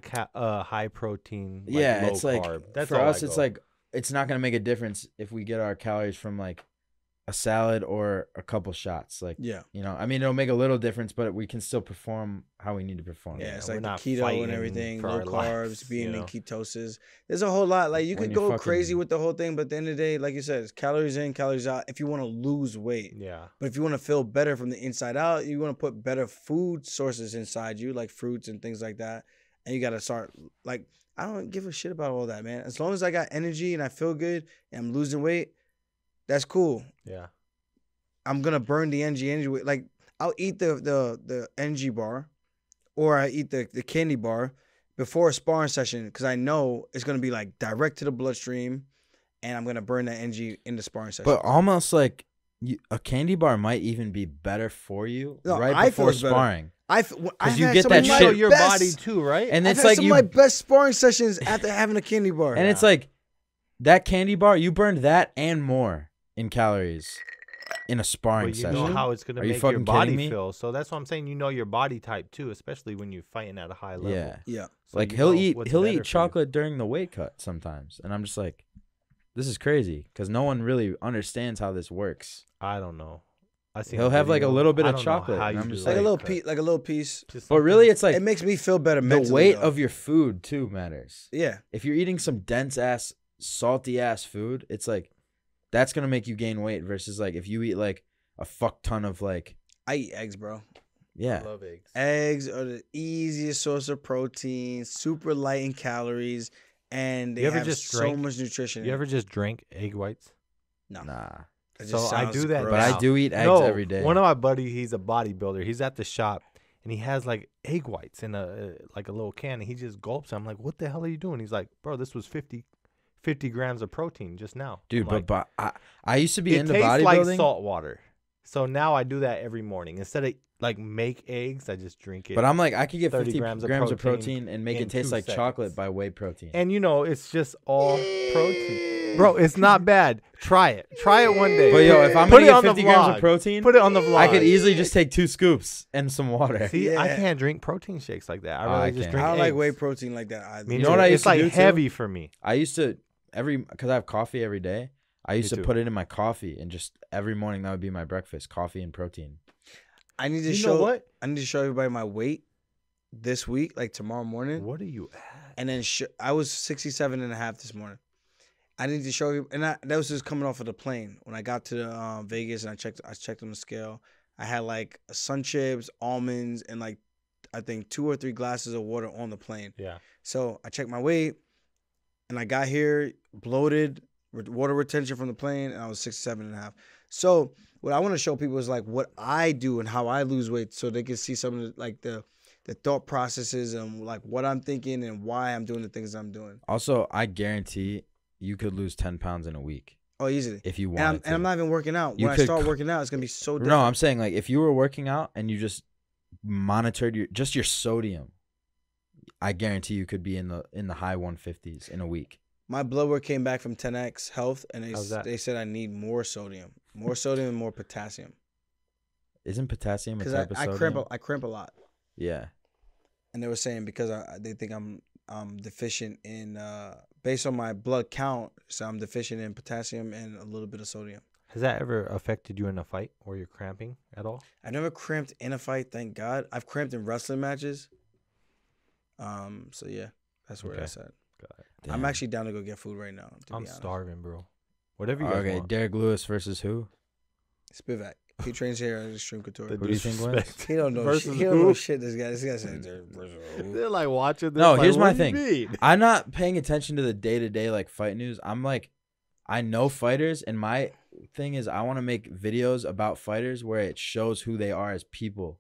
protein. Like yeah, low it's like carb. That's for all us, I it's go. like it's not gonna make a difference if we get our calories from like a salad or a couple shots. Like Yeah. you know, I mean, it'll make a little difference, but we can still perform how we need to perform. Yeah, it's we're like the not keto fighting and everything, for low our carbs, lives, being you in know? ketosis. There's a whole lot. Like you When could you're go crazy fucking- with the whole thing, but at the end of the day, like you said, it's calories in, calories out. If you want to lose weight, Yeah. but if you want to feel better from the inside out, you want to put better food sources inside you, like fruits and things like that. And you got to start like I don't give a shit about all that, man. As long as I got energy and I feel good and I'm losing weight, that's cool. Yeah. I'm gonna burn the energy weight. Like I'll eat the energy bar, or I eat the candy bar before a sparring session because I know it's gonna be like direct to the bloodstream, and I'm gonna burn that energy in the sparring session. But almost like a candy bar might even be better for you No, right I feel before it's better. sparring. I've you had get some that of my shit- Show your best- body too, right? And I've it's had like some you of my best sparring sessions after having a candy bar. and it's like that candy bar, you burned that and more in calories in a sparring But you session. know how it's gonna Are you make your fucking body kidding me? feel. So that's what I'm saying. You know your body type too, especially when you're fighting at a high level. Yeah. yeah. So Like you he'll know eat what's better for you. chocolate during the weight cut sometimes. And I'm just like, this is crazy because no one really understands how this works. I don't know. I see. He'll have, like, a little bit of chocolate, and I'm just Like a little Like, piece, like a little piece. But really, it's like It makes me feel better the mentally. weight though. of your food too matters. Yeah. If you're eating some dense ass, salty ass food, it's like that's gonna make you gain weight versus like if you eat like a fuck ton of like I eat eggs, bro. yeah. love eggs. Eggs are the easiest source of protein, super light in calories, and they You ever have just so drank- much nutrition. You ever just drink egg whites? No. Nah. It So just I sounds do that gross. But now. I do eat eggs No, every day. One of my buddies, he's a bodybuilder. He's at the shop and he has like egg whites in a like a little can, and he just gulps. I'm like, "What the hell are you doing?" He's like, "Bro, this was 50 grams of protein just now." Dude, I'm like, but I used to be it into tastes bodybuilding. like salt water. So now I do that every morning. Instead of like make eggs, I just drink it. But I'm like, I could get 30 50 grams grams, of of protein and make in it taste 2 like seconds. chocolate by whey protein. And you know, it's just all protein. Bro, it's not bad. Try it. Try it one day. But yo, if I'm Put gonna it get on the 50 grams vlog. of protein, Put it on the vlog. I could easily just take 2 scoops and some water. See, I Yeah. can't drink protein shakes like that. I Oh, really I just can't. drink I don't like eggs. whey protein like that either. Me You know what I neither. used It's to like do, too? heavy for me. I used to because I have coffee every day. I used to too. put it in my coffee and just every morning that would be my breakfast, coffee and protein. I need to You show know what? I need to show everybody my weight this week, like tomorrow morning. What are you at? And then I was 67.5 this morning. I need to show you, and that was just coming off of the plane. When I got to the, Vegas and I checked on the scale. I had like sun chips, almonds, and like I think 2 or 3 glasses of water on the plane. Yeah. So I checked my weight, and I got here bloated, water retention from the plane, and I was 67.5. So what I want to show people is like what I do and how I lose weight, so they can see some of the thought processes and like what I'm thinking and why I'm doing the things I'm doing. Also, I guarantee you could lose 10 pounds in a week. Oh, easily. If you want and I'm not even working out. You When I could start working out, it's gonna be so different. No, I'm saying like if you were working out and you just monitored your sodium, I guarantee you could be in the high 150s in a week. My blood work came back from 10X Health, and How's that? they said I need more sodium and more potassium. Isn't potassium a Because type of I sodium? cramp a lot, Yeah. and they were saying because they think I'm deficient in based on my blood count, so I'm deficient in potassium and a little bit of sodium. Has that ever affected you in a fight where you're cramping at all? I never cramped in a fight, thank God. I've cramped in wrestling matches. So yeah, that's where that's at. I'm Damn. actually down to go get food right now. To I'm be honest. starving, bro. Whatever you guys Okay, want. Derek Lewis versus who? Spivak. He trains here at Extreme Couture. The Who do you think wins? disrespect. He don't know Versus shit. He don't who? know shit. This guy said. They're like watching this. No, like, here's what my do you thing. mean? I'm not paying attention to the day-to-day like fight news. I'm like, I know fighters, and my thing is I want to make videos about fighters where it shows who they are as people.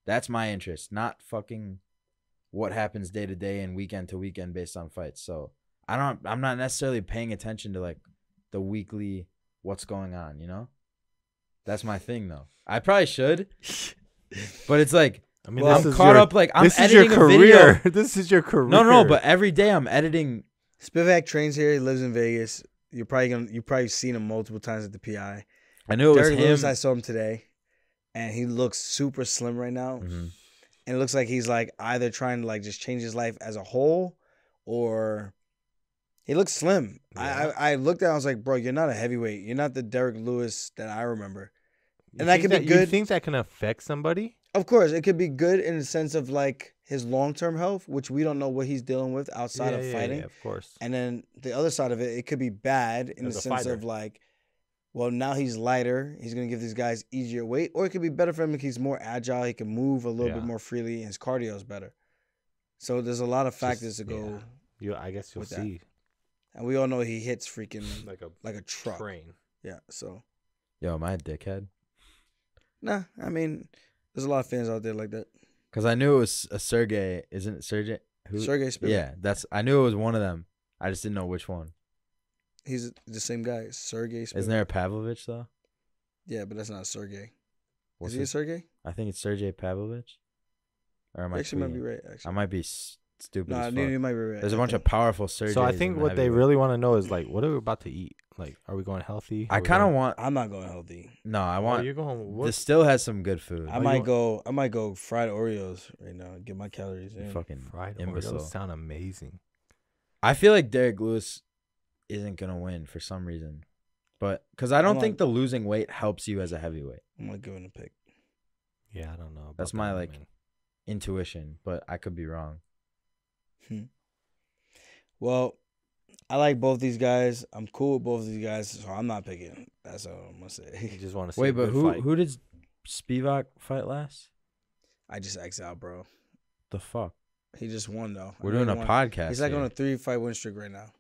That's my interest, not fucking what happens day to day and weekend to weekend based on fights. So I'm not necessarily paying attention to like the weekly what's going on, you know? That's my thing though. I probably should. But it's like, I mean, I'm caught up like I'm this is editing your a video. career. This is your career. No, but every day I'm editing. Spivak trains here. He lives in Vegas. You probably seen him multiple times at the PI. I knew it was Derek him. Lewis, I saw him today, and he looks super slim right now. Mhm. And it looks like he's like either trying to like just change his life as a whole, or he looks slim. Yeah. I looked at him, I was like, bro, you're not a heavyweight. You're not the Derek Lewis that I remember. You And that think could be You good. think that can affect somebody? Of course, it could be good in the sense of like his long-term health, which we don't know what he's dealing with outside of fighting. Yeah, of course. And then the other side of it, it could be bad in As the a sense fighter. of like, well, now he's lighter. He's going to give these guys easier weight. Or it could be better for him if he's more agile. He can move a little bit more freely, and his cardio is better. So there's a lot of factors to go. I guess you'll with that. see. And we all know he hits freaking Like a truck. train. Yeah, so. Yo, am I a dickhead? Nah, I mean, there's a lot of fans out there like that. Because I knew it was a Sergey. Isn't it Sergey? Who? Sergey Spivak. Yeah, I knew it was one of them. I just didn't know which one. He's the same guy, Sergey Spivak. Isn't there a Pavlovich though? Yeah, but that's not Sergey. What's Is he a his- Sergey? I think it's Sergey Pavlovich. Or am I Actually, might be tweeting? right. Actually, I might be stupid nah, as fuck. you might be right. There's a I bunch think. of powerful Sergeys. So I think what they really want to know is like, what are we about to eat? Like, are we going healthy? I kind of want. I'm not going healthy. No, I Oh, want. you're going. What? This still has some good food. I might go fried Oreos right now. Get my calories in. Fucking Fried imbecile. Oreos sound amazing. I feel like Derek Lewis isn't gonna win for some reason, but because I don't I'm think not- the losing weight helps you as a heavyweight. I'm gonna give him a pick. Yeah, I don't know. about That's that my one, like man. intuition, but I could be wrong. Well, I like both these guys. I'm cool with both of these guys, so I'm not picking. That's all I'm gonna You say. just want to see. Wait, a but good who fight. who did Spivak fight last? I just X out, bro. The fuck? He just won though. We're I know doing a he won. podcast. He's like here. on a 3-fight win streak right now.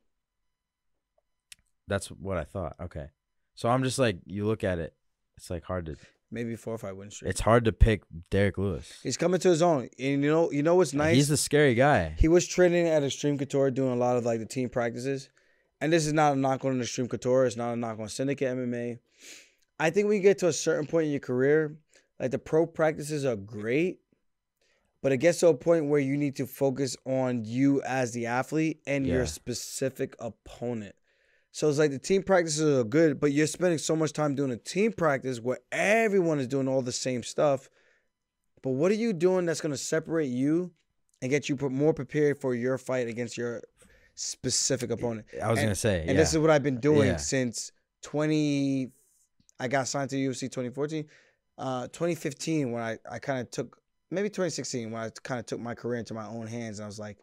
That's what I thought. Okay, so I'm just like, you look at it, it's like hard to. Maybe 4-5 win streak. It's hard to pick Derek Lewis. He's coming to his own. And you know what's nice? He's the scary guy. He was training at Extreme Couture doing a lot of like the team practices. And this is not a knock on Extreme Couture. It's not a knock on Syndicate MMA. I think when you get to a certain point in your career, like the pro practices are great, but it gets to a point where you need to focus on you as the athlete and your Yeah. specific opponent. So it's like the team practices are good, but you're spending so much time doing a team practice where everyone is doing all the same stuff. But what are you doing that's going to separate you and get you more prepared for your fight against your specific opponent? I was gonna say, And this is what I've been doing Yeah. since I got signed to UFC 2014. 2015 when I kind of took, maybe 2016 when I kind of took my career into my own hands, and I was like,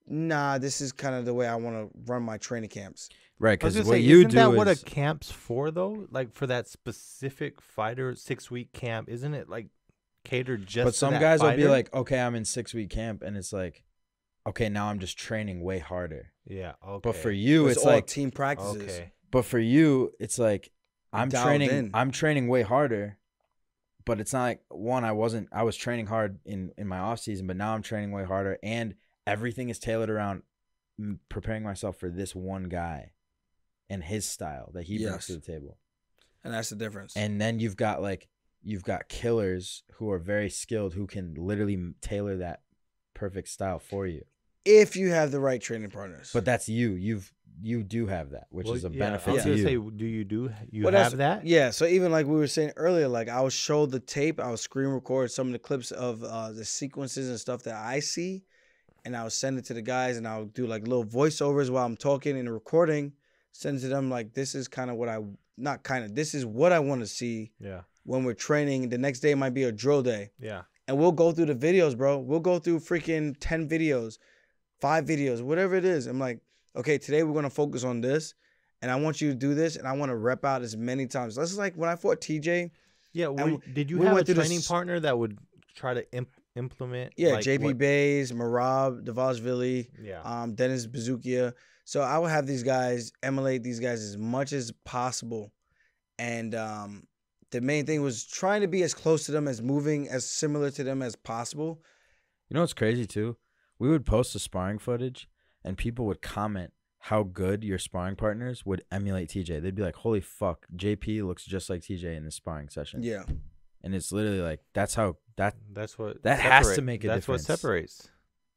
nah, this is kind of the way I want to run my training camps. right? I was Because gonna what say, you isn't do that is what a camp's for though? Like for that specific fighter 6-week camp, isn't it like catered just. But to some that guys will be fighter. like, okay, I'm in 6-week camp, and it's like, okay, now I'm just training way harder. yeah, okay. But for you, It's it's all like, team practices. okay, but for you, it's like I'm Dialed in. I'm training way harder. But it's not like I was training hard in my off season, but now I'm training way harder, and everything is tailored around preparing myself for this one guy and his style that he brings to the table. And that's the difference. And then you've got killers who are very skilled who can literally tailor that perfect style for you. If you have the right training partners. But that's you. You do have that, which is a benefit I was to gonna you. say, do you Well, have that? Yeah. So even like we were saying earlier, like I would show the tape, I would screen record some of the clips of the sequences and stuff that I see, and I would send it to the guys, and I would do like little voiceovers while I'm talking in the recording, send it to them like this is kind of what this is what I want to see. Yeah. When we're training. The next day might be a drill day. Yeah. And we'll go through the videos, bro. We'll go through freaking 10 videos, 5 videos, whatever it is. I'm like, okay, today we're going to focus on this, and I want you to do this, and I want to rep out as many times. That's like when I fought TJ. Yeah. Did you we have a went through training this- partner that would try to implement? Yeah, like, JP Bays, Marab, Davashvili, Yeah. Dennis Bazookia. So I would have these guys, emulate these guys as much as possible. And the main thing was trying to be as close to them, as moving, as similar to them as possible. You know what's crazy too? We would post the sparring footage, and people would comment how good your sparring partners would emulate TJ. They'd be like, "Holy fuck, JP looks just like TJ in the sparring session." Yeah. And it's literally like that's what has to make a That's difference. what separates.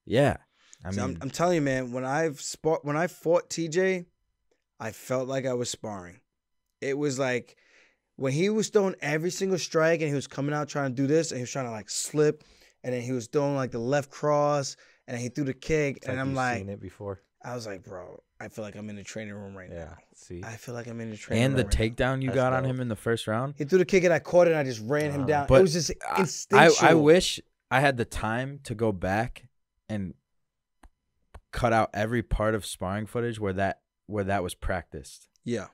Yeah, I So mean, I'm telling you, man, when I fought TJ, I felt like I was sparring. It was like when he was throwing every single strike and he was coming out trying to do this and he was trying to like slip, and then he was throwing like the left cross and then he threw the kick, It's and like I'm you've like, seen it before. I was like, bro, I feel like I'm in the training room right Yeah. now. See. I feel like I'm in the training and room the right now. takedown you That's got on dope. him in the first round. He threw the kick and I caught it and I just ran him down. But It was just instinctual. I wish I had the time to go back and cut out every part of sparring footage where that was practiced. Yeah.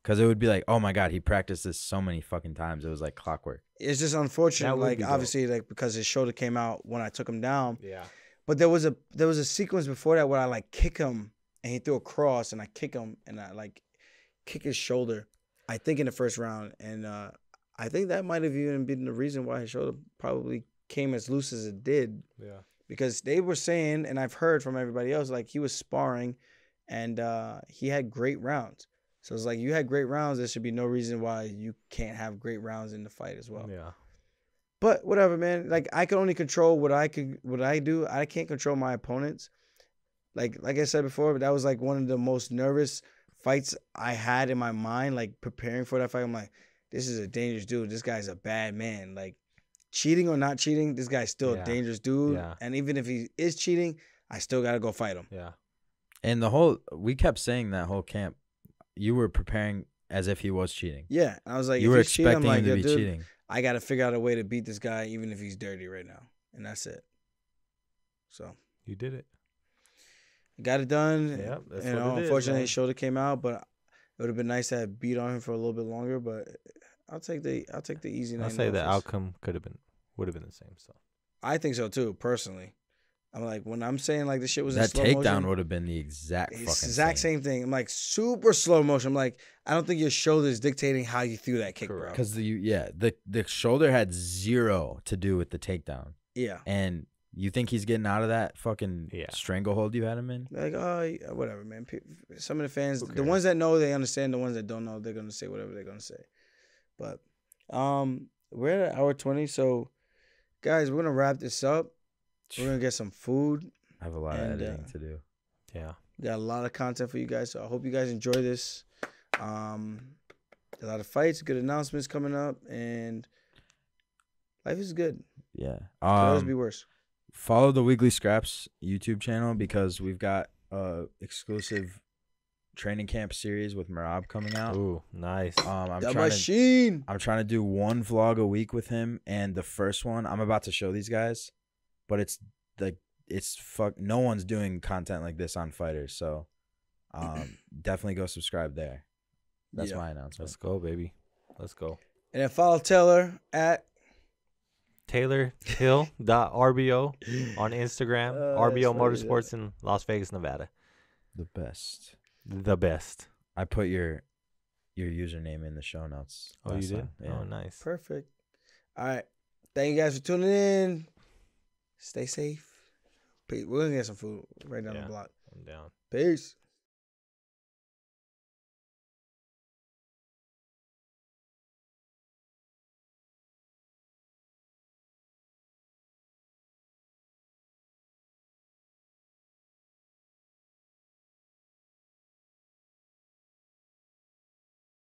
Because it would be like, oh my God, he practiced this so many fucking times. It was like clockwork. It's just unfortunate, That would like be dope. obviously, like because his shoulder came out when I took him down. Yeah. But there was a sequence before that where I like kick him and he threw a cross and I kick him and I like kick his shoulder, I think in the first round. And I think that might have even been the reason why his shoulder probably came as loose as it did. Yeah. Because they were saying, and I've heard from everybody else, like he was sparring and he had great rounds. So it's like you had great rounds. There should be no reason why you can't have great rounds in the fight as well. Yeah. But whatever, man. Like I can only control what I do. I can't control my opponents. Like I said before, but that was like one of the most nervous fights I had in my mind. Like preparing for that fight, I'm like, this is a dangerous dude. This guy's a bad man. Like cheating or not cheating, this guy's still Yeah. a dangerous dude. Yeah. And even if he is cheating, I still gotta go fight him. Yeah. And we kept saying that whole camp, you were preparing as if he was cheating. Yeah, I was like, You if were he's cheating, I'm expecting like, him to yo, be dude, cheating. I gotta figure out a way to beat this guy, even if he's dirty right now, and that's it. So You did it. got it done. Yeah, that's you what know, it is, unfortunately, man. his shoulder came out, but it would have been nice to have beat on him for a little bit longer. But I'll take the easy night. I'll say the outcome would have been the same. So I think so too, personally. I'm like, when I'm saying like this shit was in That slow takedown motion, would have been the exact fucking exact same thing. I'm like super slow motion. I'm like, I don't think your shoulder is dictating how you threw that kick, bro. Because the shoulder had zero to do with the takedown. Yeah. And you think he's getting out of that fucking Yeah. stranglehold you had him in? Like, oh, yeah, whatever, man. Some of the fans, the cares? ones that know, they understand. The ones that don't know, they're gonna say whatever they're gonna say. But, we're at hour 20, so guys, we're gonna wrap this up. We're gonna get some food. I have a lot And, of editing to do. yeah. We got a lot of content for you guys, so I hope you guys enjoy this. A lot of fights, good announcements coming up, and life is good. Yeah. Could always be worse. Follow the Weekly Scraps YouTube channel because we've got exclusive training camp series with Marab coming out. Ooh, nice. I'm The trying machine. I'm trying to do one vlog a week with him, and the first one I'm about to show these guys, but no one's doing content like this on fighters, so definitely go subscribe there. That's Yeah. my announcement. Let's go, baby. Let's go. And then follow Taylor at TaylorHill.RBO on Instagram. RBO funny, Motorsports in Las Vegas, Nevada. The best. The best. I put your username in the show notes. Oh, you last did? time. Yeah. Oh, nice. Perfect. All right. Thank you guys for tuning in. Stay safe. Peace. We're going to get some food right down the block. I'm down. Peace.